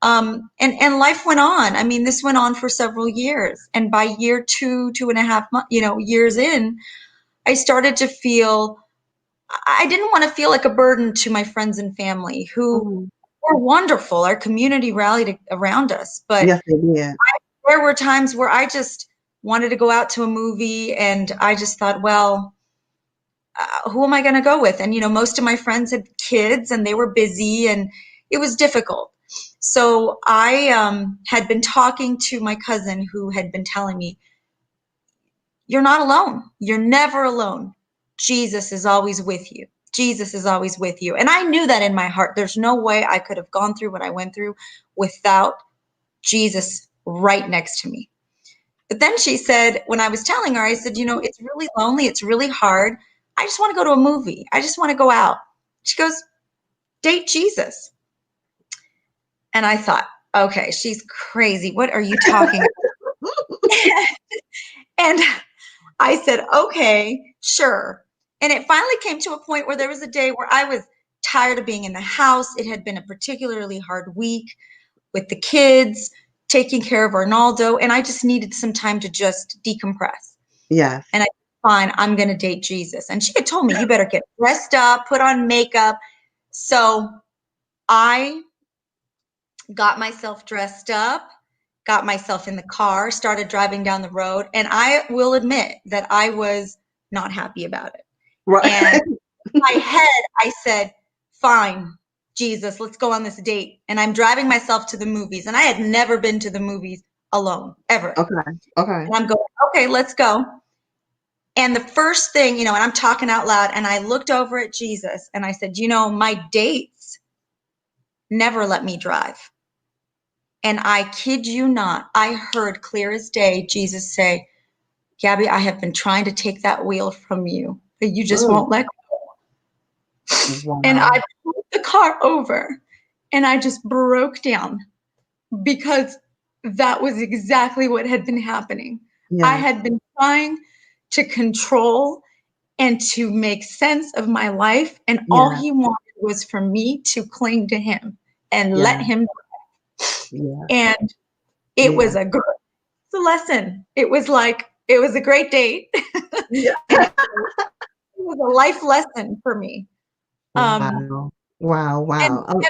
And life went on. I mean, this went on for several years. And by year 2.5 months, years in, I started to feel, I didn't want to feel like a burden to my friends and family who were wonderful. Our community rallied around us, but yes, they did. There were times where I just wanted to go out to a movie and I just thought, well, who am I going to go with? And, most of my friends had kids and they were busy and it was difficult. So I had been talking to my cousin who had been telling me, you're not alone. You're never alone. Jesus is always with you. Jesus is always with you. And I knew that in my heart. There's no way I could have gone through what I went through without Jesus right next to me. But then she said, when I was telling her, I said, it's really lonely. It's really hard. I just want to go to a movie. I just want to go out. She goes, date Jesus. And I thought, okay, she's crazy. What are you talking about? And I said, okay, sure. And it finally came to a point where there was a day where I was tired of being in the house. It had been a particularly hard week with the kids, taking care of Arnaldo, and I just needed some time to just decompress. Yes. And I said, fine, I'm going to date Jesus. And she had told me, you better get dressed up, put on makeup. So I got myself dressed up, got myself in the car, started driving down the road, and I will admit that I was not happy about it. Right. And in my head, I said, fine, Jesus, let's go on this date. And I'm driving myself to the movies. And I had never been to the movies alone, ever. Okay. And I'm going, okay, let's go. And the first thing, and I'm talking out loud, and I looked over at Jesus and I said, my dates never let me drive. And I kid you not, I heard clear as day Jesus say, Gabby, I have been trying to take that wheel from you, but you just won't let go. Wow. And I pulled the car over and I just broke down because that was exactly what had been happening. Yeah. I had been trying to control and to make sense of my life. And all he wanted was for me to cling to him and let him drive. Yeah. And it was a good lesson. It was a great date. Yeah. It was a life lesson for me. Wow.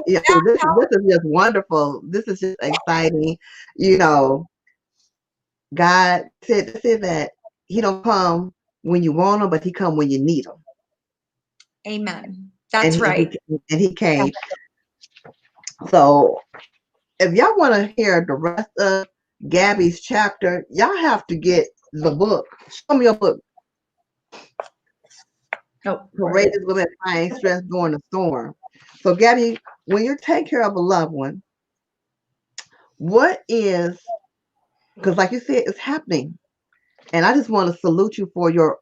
This is just wonderful. This is just exciting. God said that he don't come when you want him, but he come when you need him. Amen. That's right. And he came. So if y'all want to hear the rest of Gabby's chapter, y'all have to get the book. Show me your book. Courageous Women Find Strength During the Storm. So Gabby, when you take care of a loved one, what is, because like you said, it's happening. And I just want to salute you for your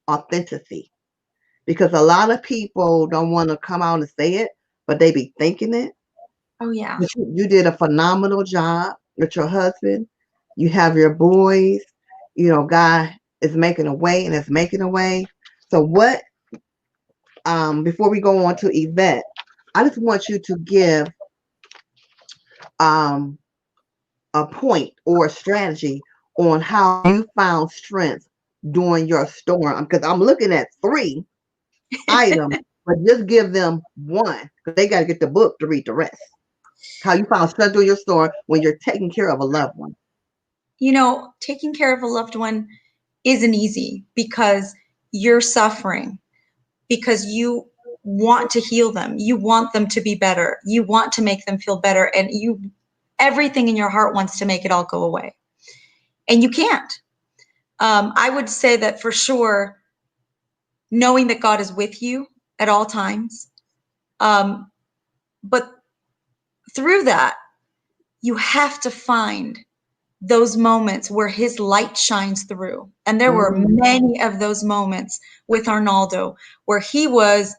authenticity. Because a lot of people don't want to come out and say it, but they be thinking it. Oh, yeah. But you did a phenomenal job with your husband. You have your boys. God is making a way, and it's making a way. So what, before we go on to Yvette, I just want you to give a point or a strategy on how you found strength during your storm. Because I'm looking at 3 items, but just give them one, because they got to get the book to read the rest. How you found strength during your storm when you're taking care of a loved one. You know, taking care of a loved one isn't easy because you're suffering, because you want to heal them. You want them to be better. You want to make them feel better. And everything in your heart wants to make it all go away. And you can't. I would say that for sure, knowing that God is with you at all times. But through that, you have to find those moments where his light shines through. And there were many of those moments with Arnaldo where he was,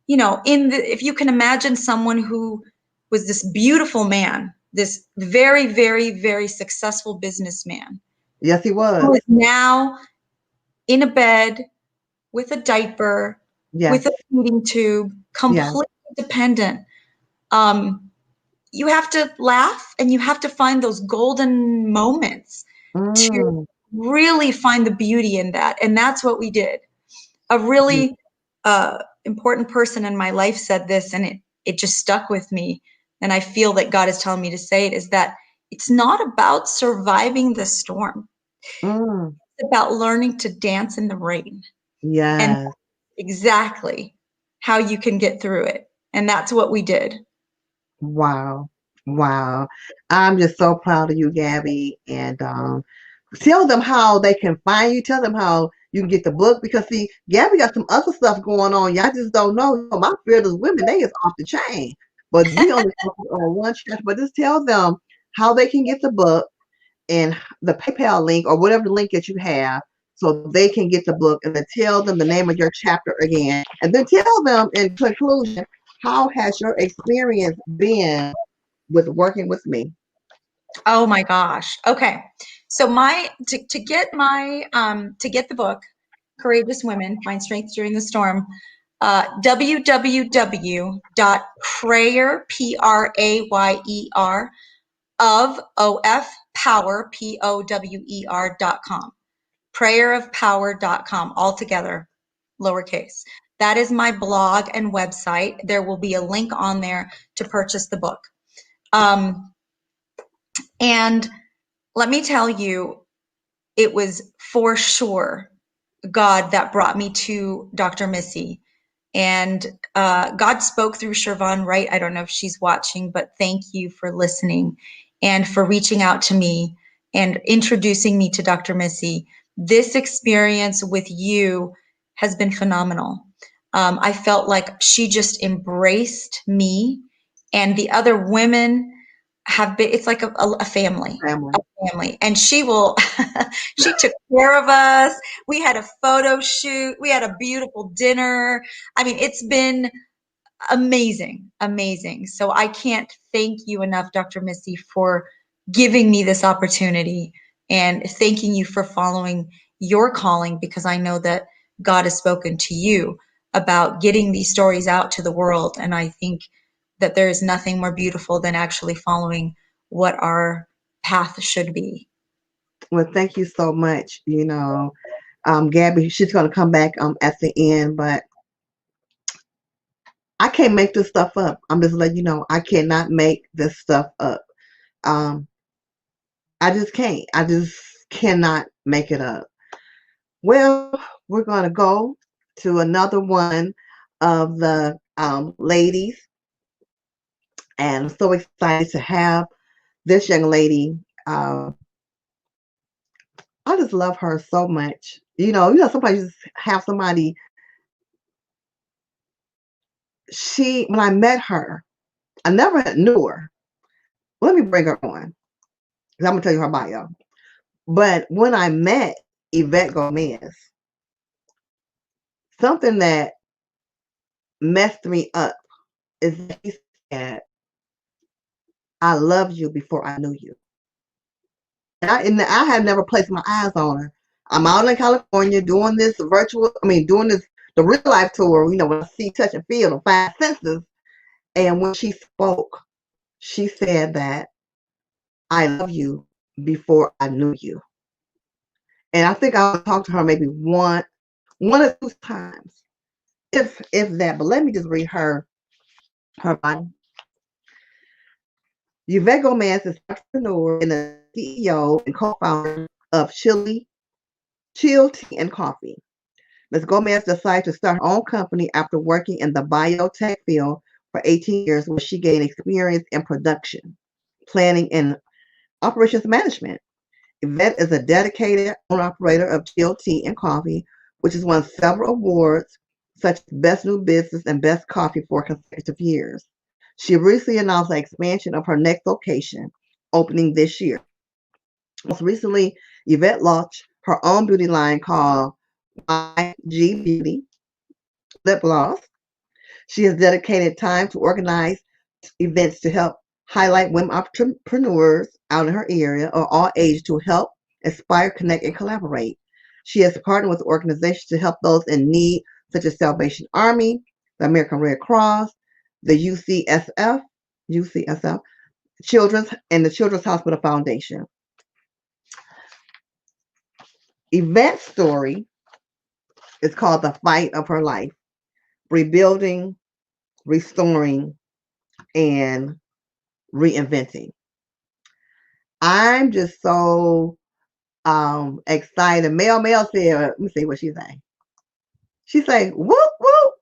you know, if you can imagine someone who was this beautiful man, this very, very, very successful businessman. Yes, he was. Who is now in a bed with a diaper, with a feeding tube, completely dependent. You have to laugh and you have to find those golden moments to really find the beauty in that. And that's what we did. A really important person in my life said this, and it just stuck with me. And I feel that God is telling me to say it, is that it's not about surviving the storm. It's about learning to dance in the rain. Yes. And exactly how you can get through it. And that's what we did. Wow. Wow. I'm just so proud of you, Gabby. And tell them how they can find you. Tell them how you can get the book, because see, Gabby got some other stuff going on. Y'all just don't know. My Fearless Women, they is off the chain. But we only focus on one chapter. But just tell them how they can get the book and the PayPal link or whatever link that you have, so they can get the book, and then tell them the name of your chapter again. And then tell them in conclusion, how has your experience been with working with me? Oh my gosh. Okay. So to get the book, Courageous Women, Find Strength During the Storm, www.prayer, Prayer, of power, POWER.com. Prayerofpower.com, all together, lowercase. That is my blog and website. There will be a link on there to purchase the book. And let me tell you, it was for sure God that brought me to Dr. Missy. And God spoke through Shervonne Wright. I don't know if she's watching, but thank you for listening and for reaching out to me and introducing me to Dr. Missy. This experience with you has been phenomenal. I felt like she just embraced me, and the other women have been, it's like a family. A family. And she took care of us. We had a photo shoot. We had a beautiful dinner. I mean, it's been amazing, amazing. So I can't thank you enough, Dr. Missy, for giving me this opportunity, and thanking you for following your calling, because I know that God has spoken to you about getting these stories out to the world. And I think that there is nothing more beautiful than actually following what our path should be. Well, thank you so much. You know, Gabby, she's going to come back at the end, but I can't make this stuff up. I'm just letting you know, I cannot make this stuff up. I just can't. I just cannot make it up. Well, we're going to go to another one of the ladies. And I'm so excited to have this young lady. I just love her so much. You know, sometimes you just have somebody. When I met her, I never knew her. Let me bring her on, because I'm going to tell you her bio. But when I met Yvette Gomez, something that messed me up is that she said, I loved you before I knew you. And I had never placed my eyes on her. I'm out in California doing this doing this, the real life tour, when I see, touch, and feel, the five senses. And when she spoke, she said that I love you before I knew you. And I think I'll talk to her maybe one or two times, if that. But let me just read her bio. Yvette Gomez is an entrepreneur and the CEO and co-founder of Chill Tea and Coffee. Ms. Gomez decided to start her own company after working in the biotech field for 18 years, where she gained experience in production, planning, and operations management. Yvette is a dedicated owner-operator of Chill Tea and Coffee, which has won several awards such as Best New Business and Best Coffee for consecutive years. She recently announced the expansion of her next location, opening this year. Most recently, Yvette launched her own beauty line called YG Beauty Lip Gloss. She has dedicated time to organize events to help highlight women entrepreneurs out in her area of all ages to help inspire, connect, and collaborate. She has partnered with organizations to help those in need, such as Salvation Army, the American Red Cross, the UCSF, and the Children's Hospital Foundation. Yvette's story is called The Fight of Her Life: Rebuilding, Restoring, and Reinventing. I'm just so excited. Mel said, let me see what she's saying. She say, whoop, whoop.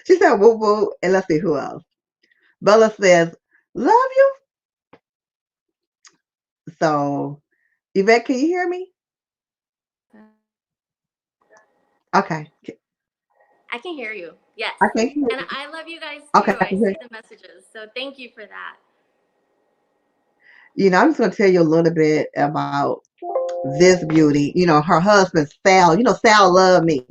She said, whoop, whoop. And let's see who else. Bella says, love you. So, Yvette, can you hear me? Okay. I can hear you. Yes. I can't hear And you. I love you guys Okay, too. I I can see hear the messages. So thank you for that. I'm just going to tell you a little bit about this beauty. Her husband, Sal. Sal loved me,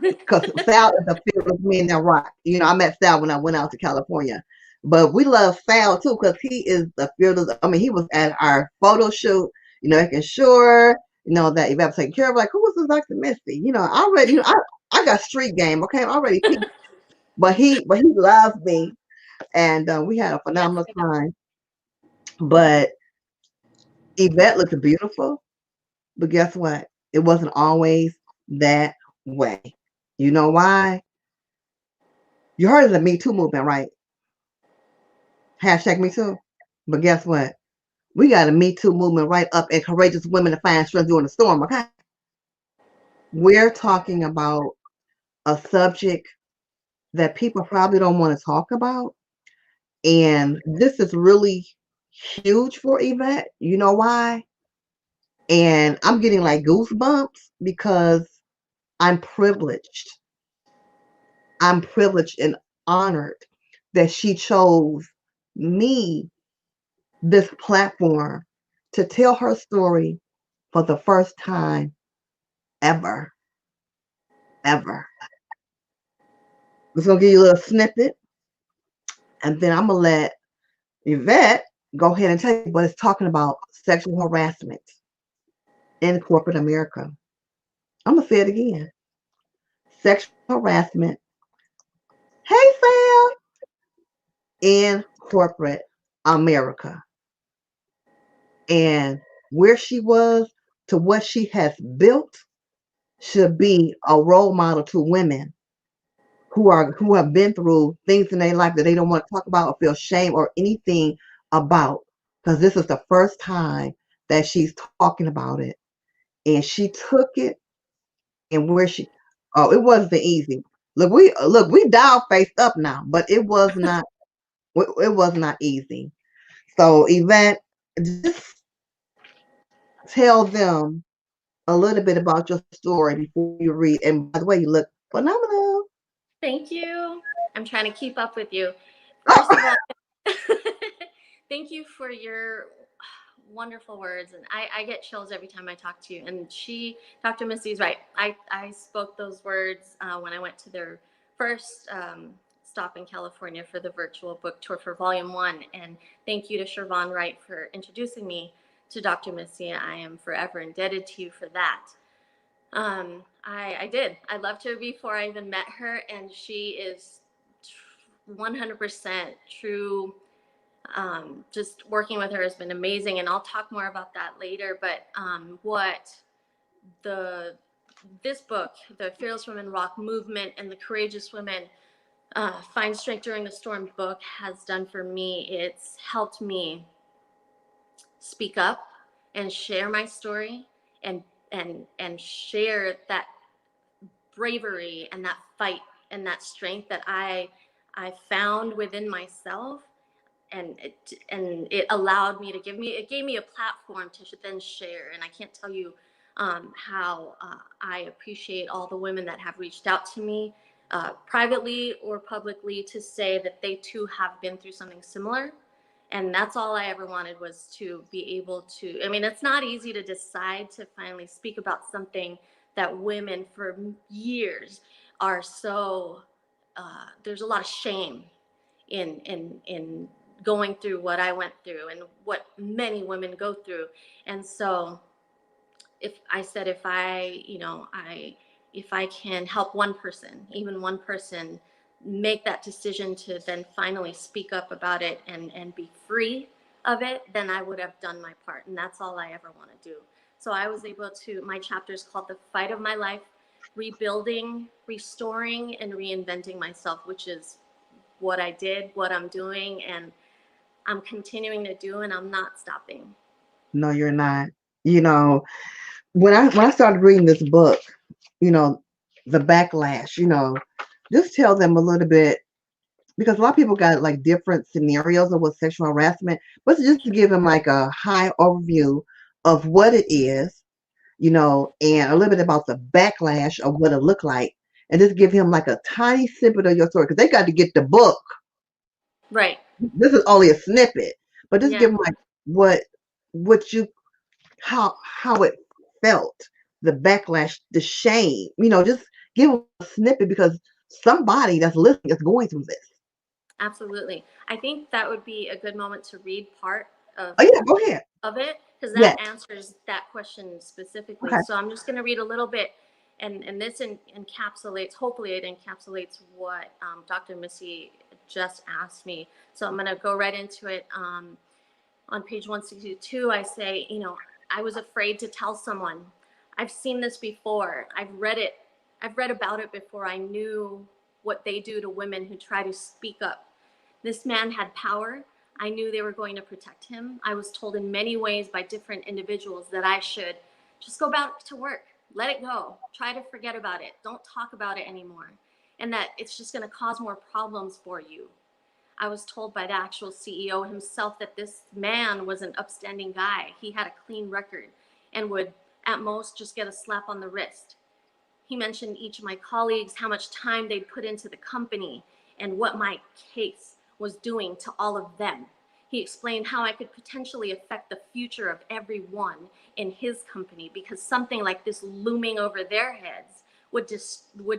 because Sal is a fearless man that rock. I met Sal when I went out to California. But we love Sal too, because he is the fearless. He was at our photo shoot, making sure, that Yvette was taken care of. Like, who was this Dr. Misty? I already, I got street game, okay? I'm already peaked. But he loves me. And we had a phenomenal time. But Yvette looked beautiful. But guess what? It wasn't always that way. You know why? You heard of the Me Too movement, right? Hashtag Me Too. But guess what? We got a Me Too movement right up at Courageous Women to Find Strength During the Storm, okay? We're talking about a subject that people probably don't want to talk about. And this is really huge for Yvette. You know why? And I'm getting like goosebumps because I'm privileged. I'm privileged and honored that she chose me, this platform, to tell her story for the first time ever. Ever. I'm just gonna give you a little snippet, and then I'm gonna let Yvette go ahead and tell you what it's talking about: sexual harassment in corporate America. I'm gonna say it again: sexual harassment. Hey, Sam, in corporate America, and where she was to what she has built should be a role model to women who have been through things in their life that they don't want to talk about or feel shame or anything about, because this is the first time that she's talking about it, and she took it. And where she it wasn't easy. We dial faced up now, but it was not easy. So Yvette, just tell them a little bit about your story before you read. And by the way, you look phenomenal. Thank you. I'm trying to keep up with you. First of all, thank you for your wonderful words. And I get chills every time I talk to you. And Dr. Misty's right. I spoke those words when I went to their first stop in California for the virtual book tour for Volume 1. And thank you to Siobhan Wright for introducing me to Dr. Missy. I am forever indebted to you for that. I did. I loved her before I even met her, and she is 100% true. Just working with her has been amazing, and I'll talk more about that later. But what this book, the Fearless Women Rock movement, and the Courageous Women Find Strength During the Storm book has done for me, it's helped me speak up and share my story, and share that bravery and that fight and that strength that I found within myself, and it allowed me to it gave me a platform to then share. And I can't tell you how I appreciate all the women that have reached out to me privately or publicly to say that they too have been through something similar. And that's all I ever wanted, was to be able to, I mean, it's not easy to decide to finally speak about something that women for years are so, there's a lot of shame in going through what I went through and what many women go through. And so if I can help one person, even one person, make that decision to then finally speak up about it and be free of it, then I would have done my part. And that's all I ever want to do. So I was able to, my chapter is called The Fight of My Life, Rebuilding, Restoring, and Reinventing Myself, which is what I did, what I'm doing, and I'm continuing to do, and I'm not stopping. No, you're not. You know, when I started reading this book, you know, the backlash, you know, just tell them a little bit, because a lot of people got like different scenarios of what sexual harassment, but just to give them like a high overview of what it is, you know, and a little bit about the backlash of what it looked like, and just give him like a tiny snippet of your story, because they got to get the book. Right. This is only a snippet, but just Yeah. give them like what you how it felt, the backlash, the shame, you know, just give them a snippet, because somebody that's listening is going through this. Absolutely. I think that would be a good moment to read part of Oh yeah, go ahead. of it, because Yes. that answers that question specifically. Okay. So I'm just going to read a little bit, and this encapsulates, hopefully it encapsulates what Dr. Missy just asked me. So I'm going to go right into it. On page 162, I say, I was afraid to tell someone. I've seen this before. I've read it. I've read about it before. I knew what they do to women who try to speak up. This man had power. I knew they were going to protect him. I was told in many ways by different individuals that I should just go back to work, let it go, try to forget about it, don't talk about it anymore, and that it's just going to cause more problems for you. I was told by the actual CEO himself that this man was an upstanding guy. He had a clean record and would at most just get a slap on the wrist. He mentioned each of my colleagues, how much time they'd put into the company, and what my case was doing to all of them. He explained how I could potentially affect the future of everyone in his company, because something like this looming over their heads would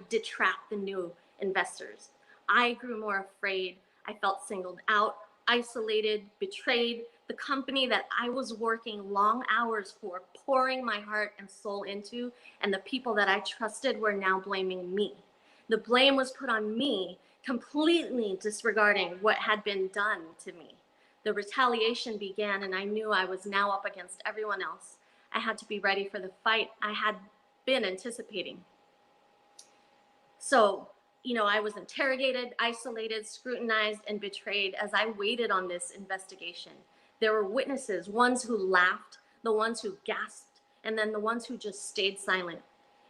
detract the new investors. I grew more afraid. I felt singled out, isolated, betrayed. The company that I was working long hours for, pouring my heart and soul into, and the people that I trusted were now blaming me. The blame was put on me, completely disregarding what had been done to me. The retaliation began, and I knew I was now up against everyone else. I had to be ready for the fight I had been anticipating. So, I was interrogated, isolated, scrutinized, and betrayed as I waited on this investigation. There were witnesses, ones who laughed, the ones who gasped, and then the ones who just stayed silent.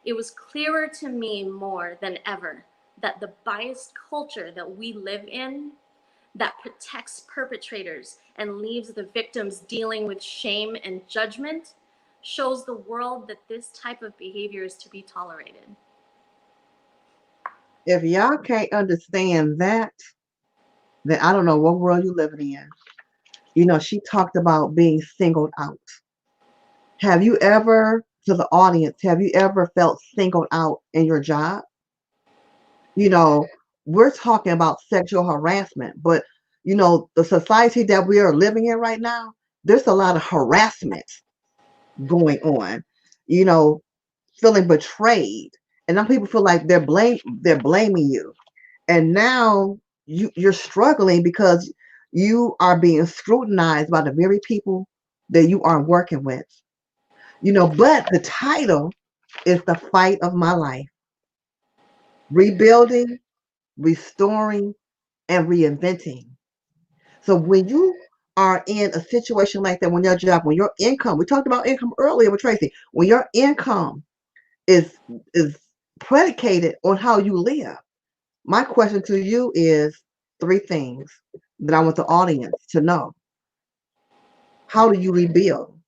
It was clearer to me more than ever that the biased culture that we live in, that protects perpetrators and leaves the victims dealing with shame and judgment, shows the world that this type of behavior is to be tolerated. If y'all can't understand that, then I don't know what world you're living in. She talked about being singled out. Have you ever, to the audience, have you ever felt singled out in your job? We're talking about sexual harassment, but the society that we are living in right now, there's a lot of harassment going on, you know, feeling betrayed. And now people feel like they're blaming you. And now you're struggling because you are being scrutinized by the very people that you are working with. But the title is The Fight of My Life: Rebuilding, Restoring, and Reinventing. So when you are in a situation like that, when your job, when your income, we talked about income earlier with Tracy, when your income is is predicated on how you live, my question to you is three things that I want the audience to know. How do you rebuild?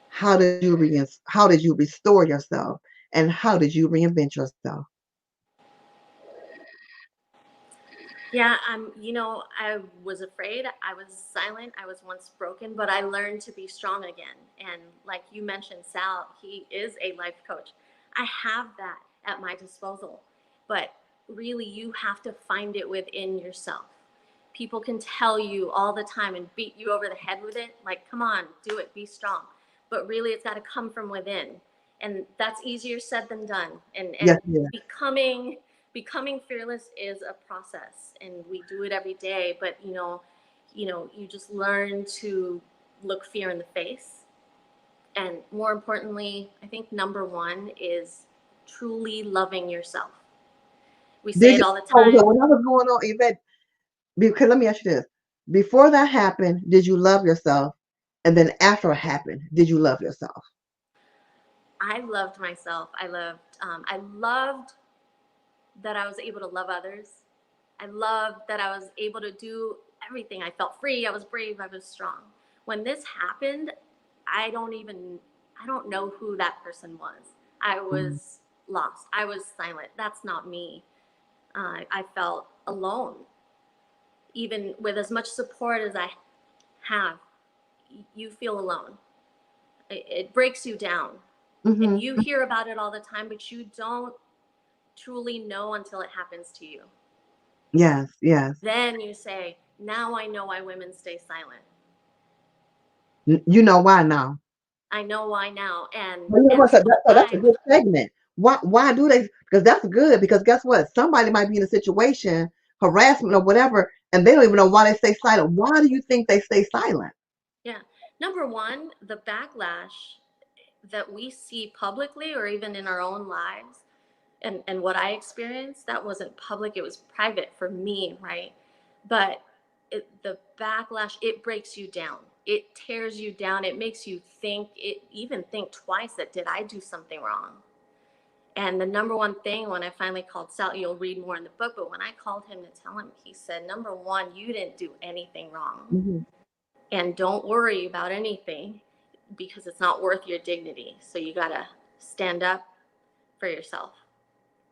How did you restore yourself? And how did you reinvent yourself? Yeah, I was afraid. I was silent. I was once broken, but I learned to be strong again. And like you mentioned, Sal, he is a life coach. I have that at my disposal, but really you have to find it within yourself. People can tell you all the time and beat you over the head with it, like, come on, do it, be strong. But really, it's got to come from within. And that's easier said than done. And Yes, yes. becoming fearless is a process, and we do it every day. But you just learn to look fear in the face. And more importantly, I think number one is truly loving yourself. We say Did it you, all the so time. when I was going on, Yvette, because let me ask you this. Before that happened, did you love yourself? And then after it happened, did you love yourself? I loved myself. I loved that I was able to love others. I loved that I was able to do everything. I felt free. I was brave. I was strong. When this happened, I don't know who that person was. I Mhm. was lost. I was silent. That's not me. I felt alone. Even with as much support as I have, you feel alone. It breaks you down. And Mhm. you hear about it all the time, but you don't truly know until it happens to you. Yes, yes. Then you say, now I know why women stay silent. You know why now? I know why now. And Well, you know and what? so So that's a I good segment. Why do they? Because that's good. Because guess what? Somebody might be in a situation, harassment or whatever, and they don't even know why they stay silent. Why do you think they stay silent? Yeah. Number one, the backlash that we see publicly or even in our own lives, and what I experienced, that wasn't public, it was private for me, right? But the backlash, it breaks you down. It tears you down. It makes you even think twice that did I do something wrong? And the number one thing when I finally called Sal, you'll read more in the book, but when I called him to tell him, he said, number one, you didn't do anything wrong. Mhm. And don't worry about anything because it's not worth your dignity. So you got to stand up for yourself.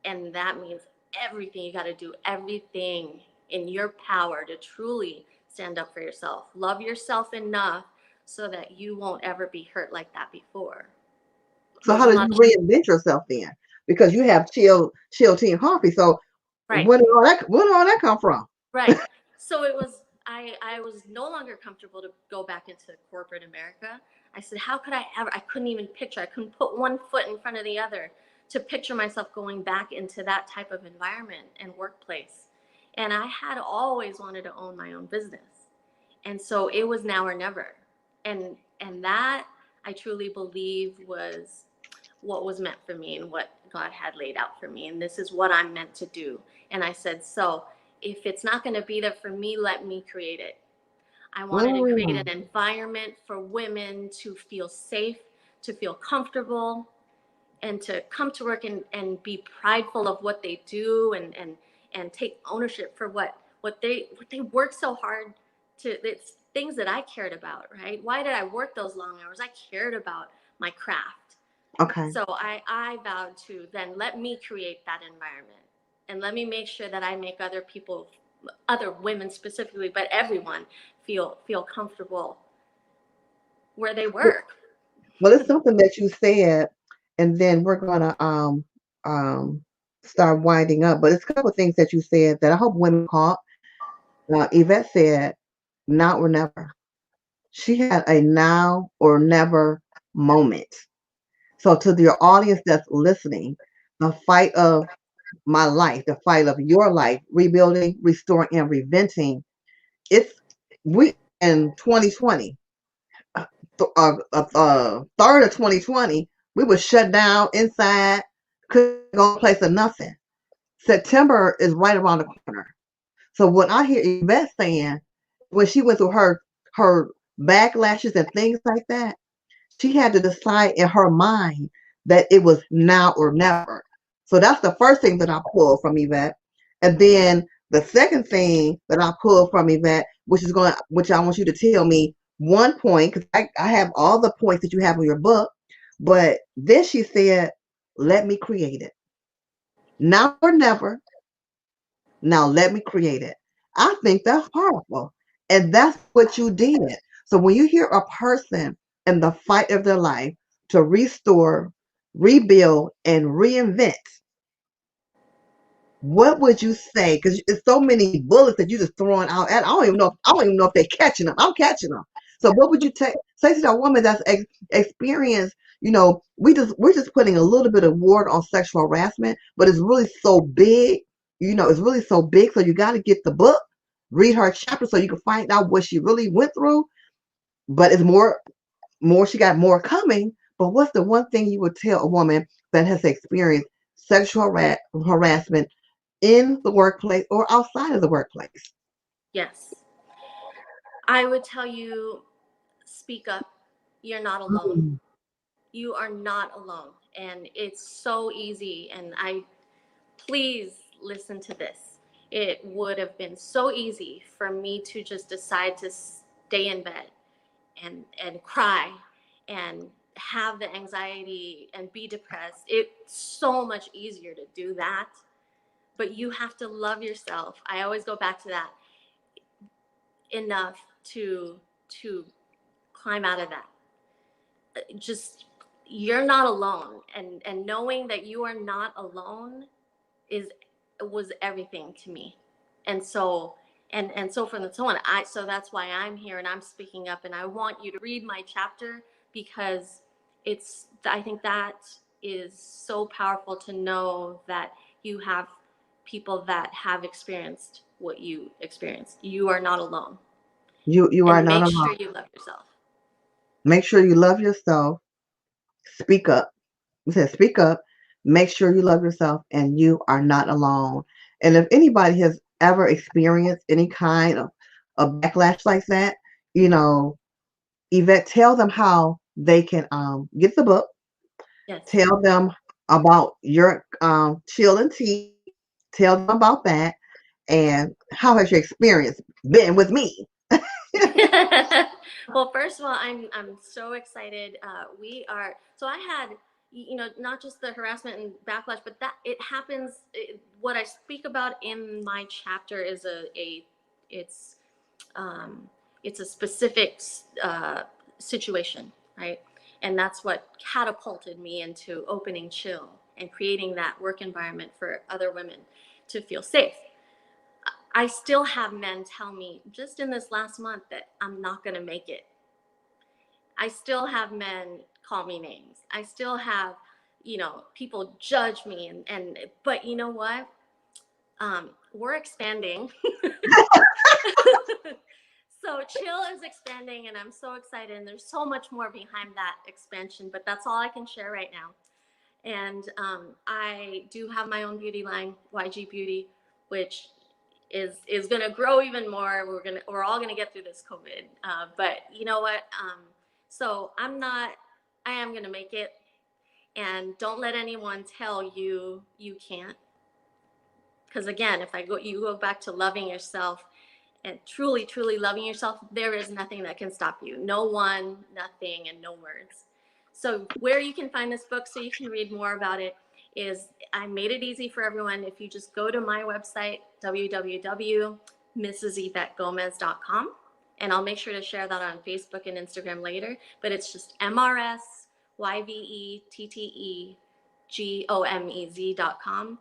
And that means everything. You got to do everything in your power to truly stand up for yourself. Love yourself enough so that you won't ever be hurt like that before. So There's how a did lot you of, reinvent yourself then? Because you have chill tea and coffee. So right. where did all that come from? Right. So it was, I was no longer comfortable to go back into corporate America. I said, how could I ever? I couldn't even picture, I couldn't put one foot in front of the other to picture myself going back into that type of environment and workplace. And I had always wanted to own my own business. And so it was now or never. And that I truly believe was what was meant for me and what God had laid out for me. And this is what I'm meant to do. And I said, so if it's not going to be there for me, let me create it. I wanted to create Mm, an environment for women to feel safe, to feel comfortable, and to come to work and be prideful of what they do and take ownership for what they work so hard to. It's things that I cared about, right? Why did I work those long hours? I cared about my craft. okay. So I vowed to then let me create that environment and let me make sure that I make other people, other women specifically, but everyone feel comfortable where they Well, work. well, it's something that you said, and then we're gonna um start winding up. But it's a couple of things that you said that I hope women caught. Yvette said, "Not or never." She had a now or never moment. So to your audience that's listening, the fight of my life, the fight of your life, rebuilding, restoring, and reventing, it's we in 2020, third of 2020, we were shut down inside, couldn't go place of nothing. September is right around the corner. So when I hear Yvette saying when she went through her backlashes and things like that, she had to decide in her mind that it was now or never. So that's the first thing that I pulled from Yvette. And then the second thing that I pulled from Yvette, which I want you to tell me one point, because I have all the points that you have in your book, but then she said, let me create it. Now or never. Now let me create it. I think that's powerful. And that's what you did. So when you hear a person in the fight of their life to restore, rebuild, and reinvent, what would you say? Because it's so many bullets that you just throwing out at. I don't even know if they're catching them. I'm catching them. So what would you say to that woman that's experienced? We're just putting a little bit of word on sexual harassment, but it's really so big. It's really so big. So you got to get the book, read her chapter, so you can find out what she really went through. But it's more. She got more coming. But what's the one thing you would tell a woman that has experienced sexual harassment in the workplace or outside of the workplace? Yes. I would tell you, speak up. You're not alone. Mm. You are not alone. And it's so easy. And please listen to this. It would have been so easy for me to just decide to stay in bed and cry and have the anxiety and be depressed. It's so much easier to do that. But you have to love yourself. I always go back to that, enough to climb out of that. Just, you're not alone, and knowing that you are not alone was everything to me. And so so forth and so on. So that's why I'm here and I'm speaking up, and I want you to read my chapter, because I think that is so powerful, to know that you have people that have experienced what you experienced. You are not alone. You are And not make alone. sure you love yourself. Make sure you love yourself. Speak up. We said speak up. Make sure you love yourself, and you are not alone. And if anybody has ever experienced any kind of a backlash like that, you know, Yvette, tell them how they can get the book. Yes. Tell them about your chill and tea. Tell them about that, and how has your experience been with me? Well, first of all, I'm so excited. We are, so I had, not just the harassment and backlash, but that it happens. What I speak about in my chapter is it's um, it's a specific situation, right? And that's what catapulted me into opening Chill and creating that work environment for other women to feel safe. I still have men tell me just in this last month that I'm not going to make it. I still have men call me names. I still have, people judge me, but you know what? We're expanding. So Chill is expanding, and I'm so excited. And there's so much more behind that expansion, but that's all I can share right now. And I do have my own beauty line, YG Beauty, which is going to grow even more. We're all gonna get through this COVID. But you know what? So I am gonna make it, and don't let anyone tell you you can't. Because again, if you go back to loving yourself and truly, truly loving yourself, there is nothing that can stop you. No one, nothing, and no words. So where you can find this book so you can read more about it is, I made it easy for everyone. If you just go to my website, www.mrsyvettegomez.com, and I'll make sure to share that on Facebook and Instagram later, but it's just MRSYVETTEGOMEZ.com.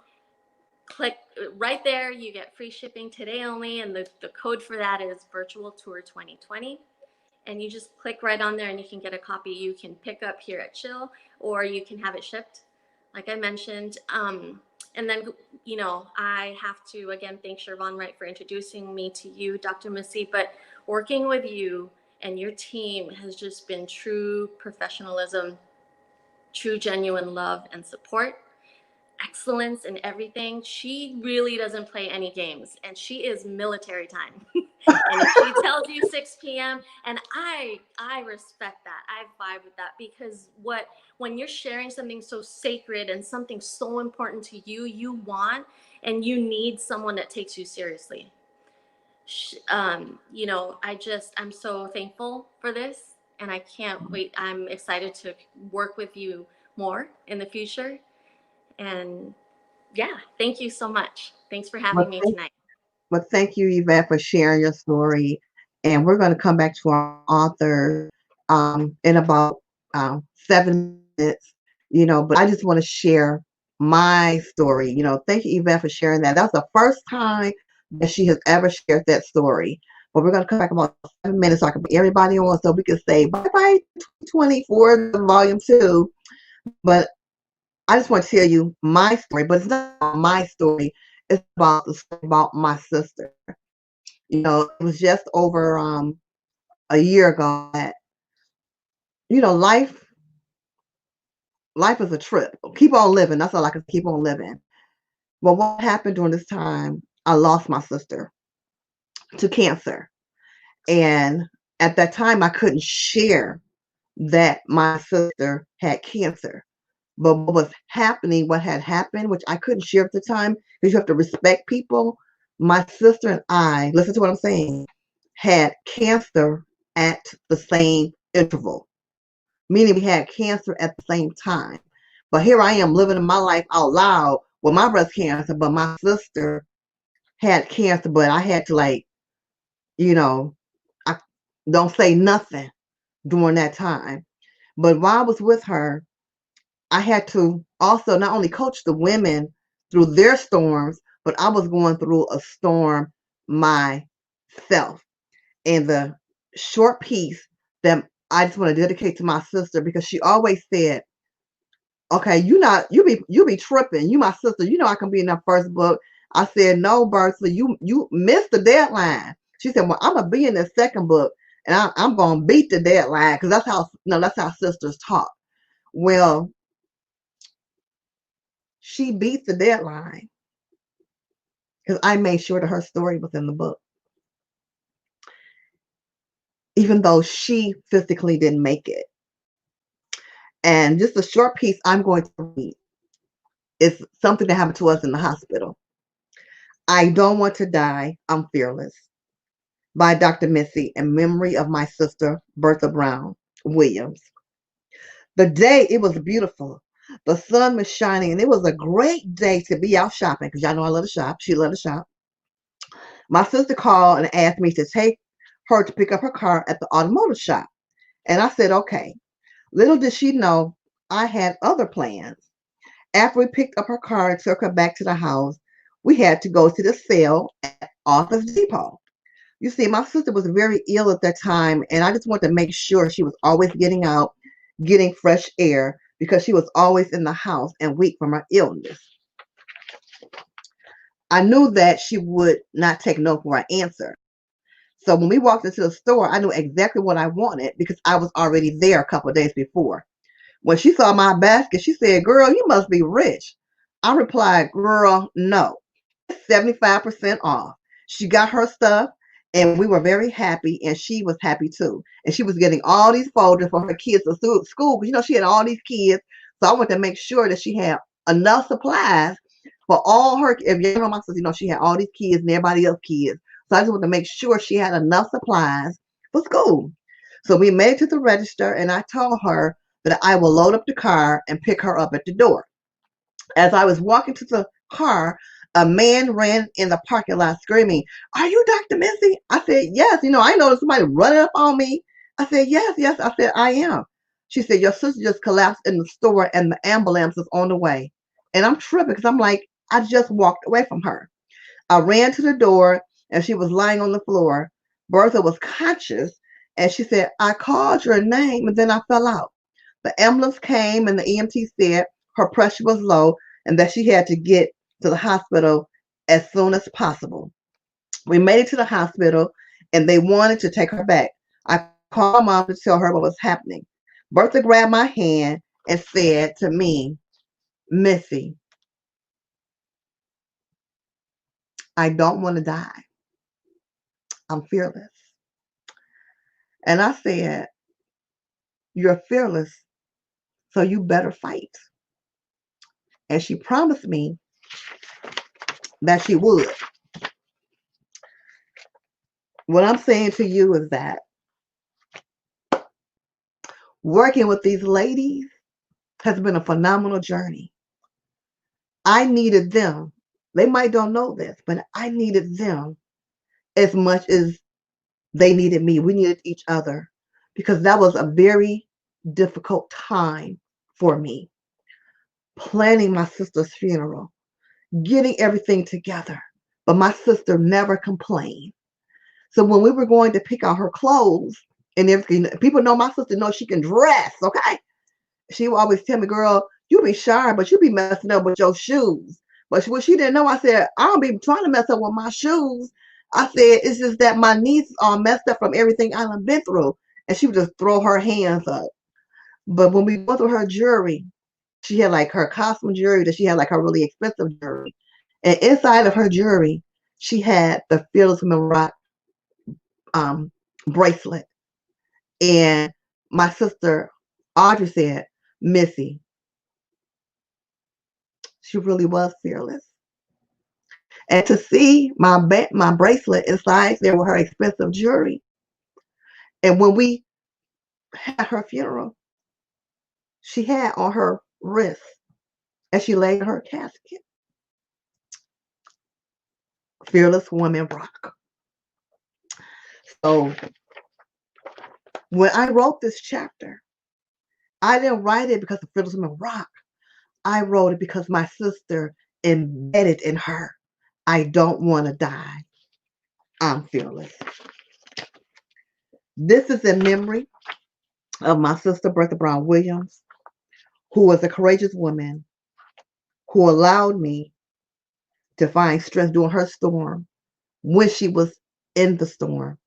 Click right there, you get free shipping today only, and the code for that is virtual tour 2020. and you just click right on there and you can get a copy. You can pick up here at Chill, or you can have it shipped, like I mentioned. And then, you know, I have to again thank Shervon Wright for introducing me to you, Dr. Missy. But working with you and your team has just been true professionalism, true genuine love and support, excellence in everything. She really doesn't play any games, and she is military time. And if she tells you 6 p.m., and I respect that. I vibe with that, because when you're sharing something so sacred and something so important to you, you want and you need someone that takes you seriously. You know, I'm so thankful for this, and I can't wait. I'm excited to work with you more in the future. And yeah, thank you so much. Thanks for having Well, me thank, tonight. well, thank you, Yvette, for sharing your story. And we're going to come back to our author in about 7 minutes, you know, but I just want to share my story. You know, thank you, Yvette, for sharing that. That's the first time that she has ever shared that story. But we're going to come back about 7 minutes so I can put everybody on so we can say bye-bye 24 volume 2. But I just want to tell you my story, but it's not my story. It's about the story about my sister. You know, it was just over a year ago that, you know, life is a trip. Keep on living. That's all I can keep on living. Well, what happened during this time? I lost my sister to cancer. And at that time I couldn't share that my sister had cancer. But what had happened, which I couldn't share at the time, because you have to respect people. My sister and I, listen to what I'm saying, had cancer at the same interval, meaning we had cancer at the same time. But here I am living my life out loud with my breast cancer, but my sister had cancer, but I had to, like, you know, I don't say nothing during that time. But while I was with her, I had to also not only coach the women through their storms, but I was going through a storm myself. And the short piece that I just want to dedicate to my sister, because she always said, "Okay, you be tripping. You my sister. You know I can be in that first book." I said, "No, Bertha, you missed the deadline." She said, "Well, I'm gonna be in the second book, and I'm gonna beat the deadline, because that's how sisters talk." Well, she beat the deadline because I made sure that her story was in the book, even though she physically didn't make it. And just a short piece I'm going to read is something that happened to us in the hospital. I Don't Want to Die, I'm Fearless, by Dr. Missy, in memory of my sister, Bertha Brown Williams. The day, it was beautiful. The sun was shining, and it was a great day to be out shopping, because y'all know I love to shop. She loved to shop. My sister called and asked me to take her to pick up her car at the automotive shop. And I said, okay. Little did she know I had other plans. After we picked up her car and took her back to the house, we had to go to the sale at Office Depot. You see, my sister was very ill at that time, and I just wanted to make sure she was always getting out, getting fresh air, because she was always in the house and weak from her illness. I knew that she would not take no for an answer. So when we walked into the store, I knew exactly what I wanted because I was already there a couple of days before. When she saw my basket, she said, "Girl, you must be rich." I replied, "Girl, no. It's 75% off." She got her stuff, and we were very happy, and she was happy too. And she was getting all these folders for her kids to school, because, you know, she had all these kids. So I wanted to make sure that she had enough supplies for all her, if you know my sister, you know, she had all these kids and everybody else's kids. So I just wanted to make sure she had enough supplies for school. So we made it to the register, and I told her that I will load up the car and pick her up at the door. As I was walking to the car, a man ran in the parking lot screaming, "Are you Dr. Missy?" I said, "Yes." You know, I noticed somebody running up on me. I said, "Yes, yes." I said, "I am." She said, "Your sister just collapsed in the store and the ambulance is on the way." And I'm tripping because I'm like, I just walked away from her. I ran to the door and she was lying on the floor. Bertha was conscious And she said, I called your name and then I fell out. The ambulance came and the EMT said her pressure was low and that she had to get to the hospital as soon as possible. We made it to the hospital and they wanted to take her back. I called my mom to tell her what was happening. Bertha grabbed my hand and said to me, Missy, I don't want to die. I'm fearless. And I said, you're fearless, so you better fight. And she promised me that she would. What I'm saying to you is that working with these ladies has been a phenomenal journey. I needed them. They might don't know this, but I needed them as much as they needed me. We needed each other because that was a very difficult time for me. Planning my sister's funeral, getting everything together, but my sister never complained. So when we were going to pick out her clothes and everything, people know my sister knows she can dress, okay? She would always tell me, girl, you be shy, but you be messing up with your shoes. But what she didn't know, I said, I don't be trying to mess up with my shoes. I said, it's just that my knees are messed up from everything I've been through. And she would just throw her hands up. But when we go through her jewelry, she had like her costume jewelry, that she had like her really expensive jewelry. And inside of her jewelry, she had the Fearless Women Rock bracelet. And my sister Audrey said, Missy, she really was fearless. And to see my bracelet inside there with her expensive jewelry. And when we had her funeral, she had on her wrist, as she laid in her casket, Fearless Women Rock. So when I wrote this chapter, I didn't write it because of Fearless Women Rock. I wrote it because my sister embedded in her, I don't want to die. I'm fearless. This is in memory of my sister, Bertha Brown Williams, who was a courageous woman who allowed me to find strength during her storm when she was in the storm.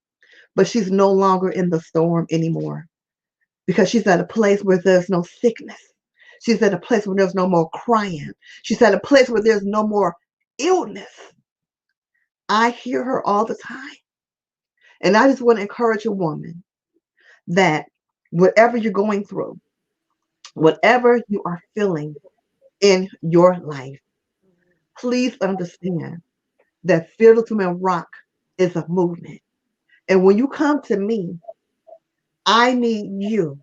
But she's no longer in the storm anymore because she's at a place where there's no sickness. She's at a place where there's no more crying. She's at a place where there's no more illness. I hear her all the time. And I just want to encourage a woman that whatever you're going through, whatever you are feeling in your life, please understand that Fearless Women Rock is a movement. And when you come to me, I need you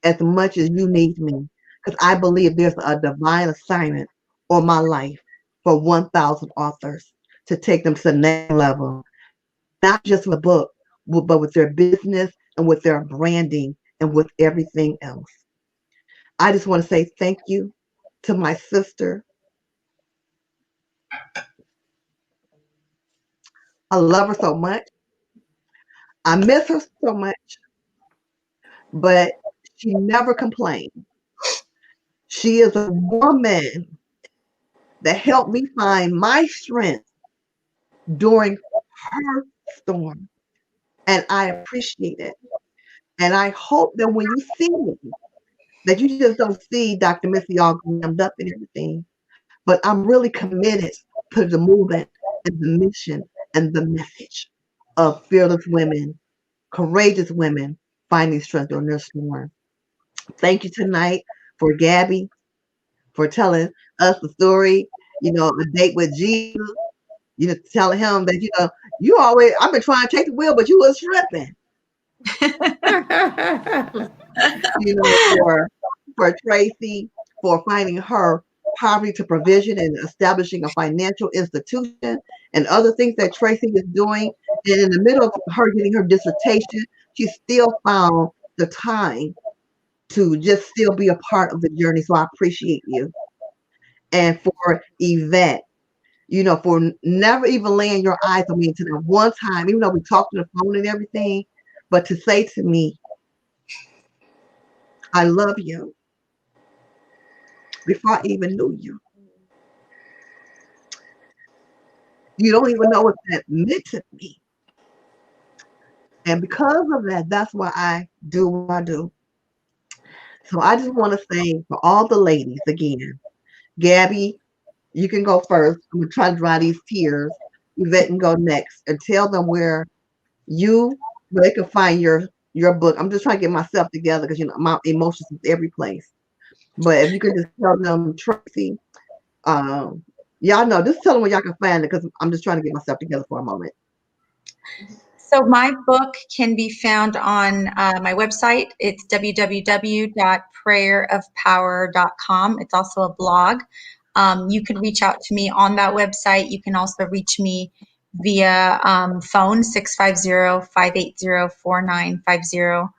as much as you need me, because I believe there's a divine assignment on my life for 1,000 authors to take them to the next level, not just with a book, but with their business and with their branding and with everything else. I just want to say thank you to my sister. I love her so much. I miss her so much, but she never complained. She is a woman that helped me find my strength during her storm. And I appreciate it. And I hope that when you see me, that you just don't see Dr. Missy all glammed up and everything, but I'm really committed to the movement and the mission and the message of fearless women, courageous women finding strength during their storm. Thank you tonight for Gabby for telling us the story, a date with Jesus, telling him that, you always, I've been trying to take the wheel, but you was tripping. For Tracy, for finding her poverty to provision and establishing a financial institution and other things that Tracy is doing. And in the middle of her getting her dissertation, she still found the time to just still be a part of the journey. So I appreciate you. And for Yvette, for never even laying your eyes on me until that one time, even though we talked on the phone and everything, but to say to me, I love you before I even knew you. You don't even know what that meant to me. And because of that, that's why I do what I do. So I just want to say for all the ladies again, Gabby, you can go first. I'm gonna try to dry these tears. Yvette can go next and tell them where they can find your book. I'm just trying to get myself together because my emotions is every place. But if you could just tell them, Tracy, y'all know, just tell them where y'all can find it because I'm just trying to get myself together for a moment. So my book can be found on my website. It's www.prayerofpower.com. It's also a blog. You can reach out to me on that website. You can also reach me via phone, 650-580-4950.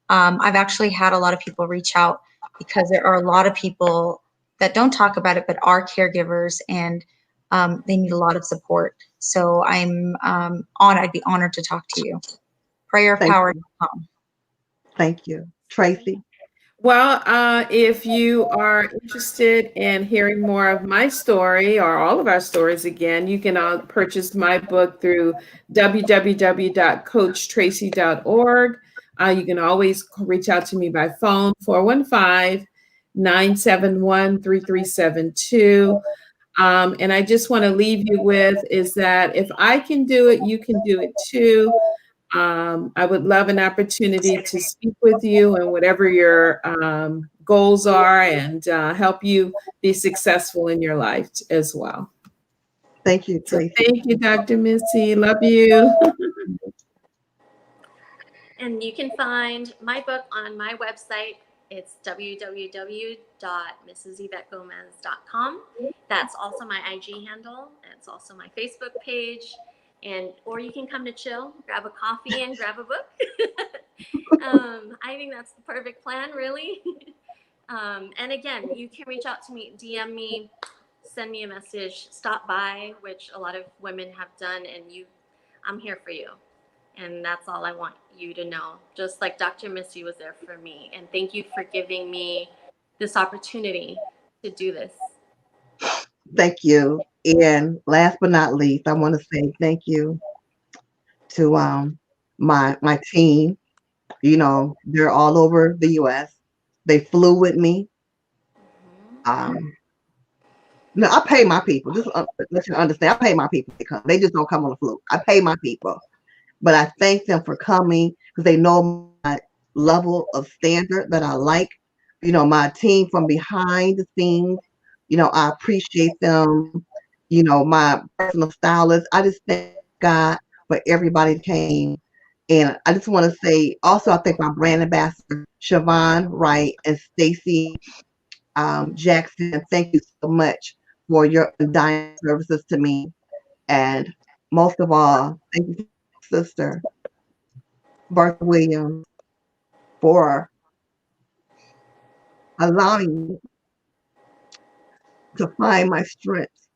I've actually had a lot of people reach out because there are a lot of people that don't talk about it but are caregivers, and they need a lot of support. So I'd be honored to talk to you. Prayerofpower.com. Thank you. Tracy? Well, if you are interested in hearing more of my story or all of our stories again, you can purchase my book through www.coachtracy.org. You can always reach out to me by phone, 415-971-3372. And I just want to leave you with is that if I can do it, you can do it too. I would love an opportunity to speak with you and whatever your goals are and help you be successful in your life as well. Thank you, So Tracy. thank you, Dr. Missy. Love you. And you can find my book on my website. It's www.mrsyvettegomez.com. That's also my IG handle. It's also my Facebook page. Or you can come to chill, grab a coffee and grab a book. I think that's the perfect plan, really. And again, you can reach out to me, DM me, send me a message, stop by, which a lot of women have done, and I'm here for you. And that's all I want you to know. Just like Dr. Missy was there for me. And thank you for giving me this opportunity to do this. Thank you. And last but not least, I want to say thank you to my team. You know, they're all over the US. They flew with me. No, I pay my people. Just let you understand. I pay my people to come. They just don't come on the fluke. I pay my people. But I thank them for coming because they know my level of standard that I like. You know, my team from behind the scenes, you know, I appreciate them. You know, my personal stylist. I just thank God for everybody that came. And I just want to say also, I thank my brand ambassador, Siobhan Wright and Stacy Jackson. Thank you so much for your undying services to me. And most of all, thank you, sister Bertha Williams, for allowing me to find my strength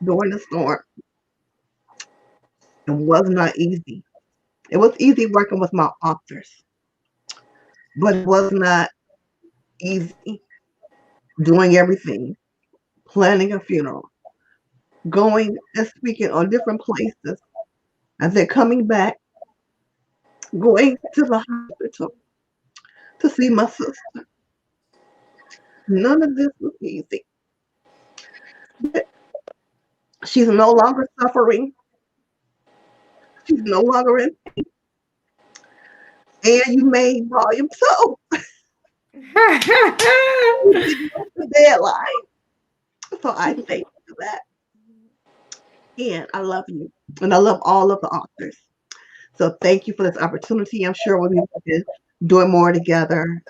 during the storm. It was not easy. It was easy working with my authors, but it was not easy doing everything, planning a funeral, going and speaking on different places, and then coming back, going to the hospital to see my sister. None of this was easy. But she's no longer suffering. She's no longer in pain. And you made volume 2. The deadline. So I thank you for that. And I love you. And I love all of the authors. So thank you for this opportunity. I'm sure we'll be doing more together.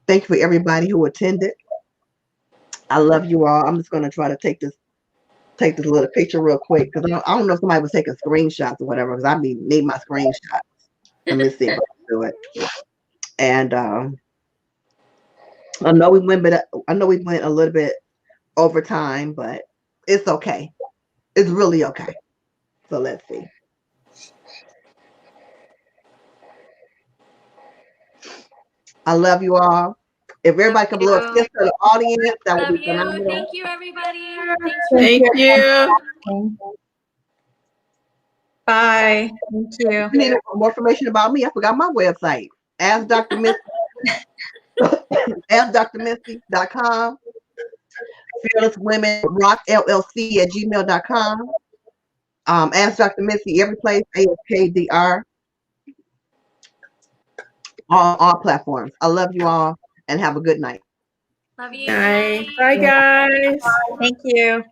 Thank you for everybody who attended. I love you all. I'm just going to try to take this little picture real quick because I don't know if somebody was taking screenshots or whatever because I need my screenshots. Let me see if I can do it. And I know we went a little bit over time, but it's okay. It's really okay. So let's see. I love you all. If everybody could blow a you. kiss to the audience, that would Love be you. phenomenal. Thank you, everybody. Thanks for Thank you. Bye. Thank you. If you need more information about me, I forgot my website. Ask Dr. Misty. AskDrMisty.com. Fearless Women Rock LLC at gmail.com. Ask Dr. Misty every place, ASKDR. All platforms. I love you all and have a good night. Love you. Bye. Bye, guys. Thank you.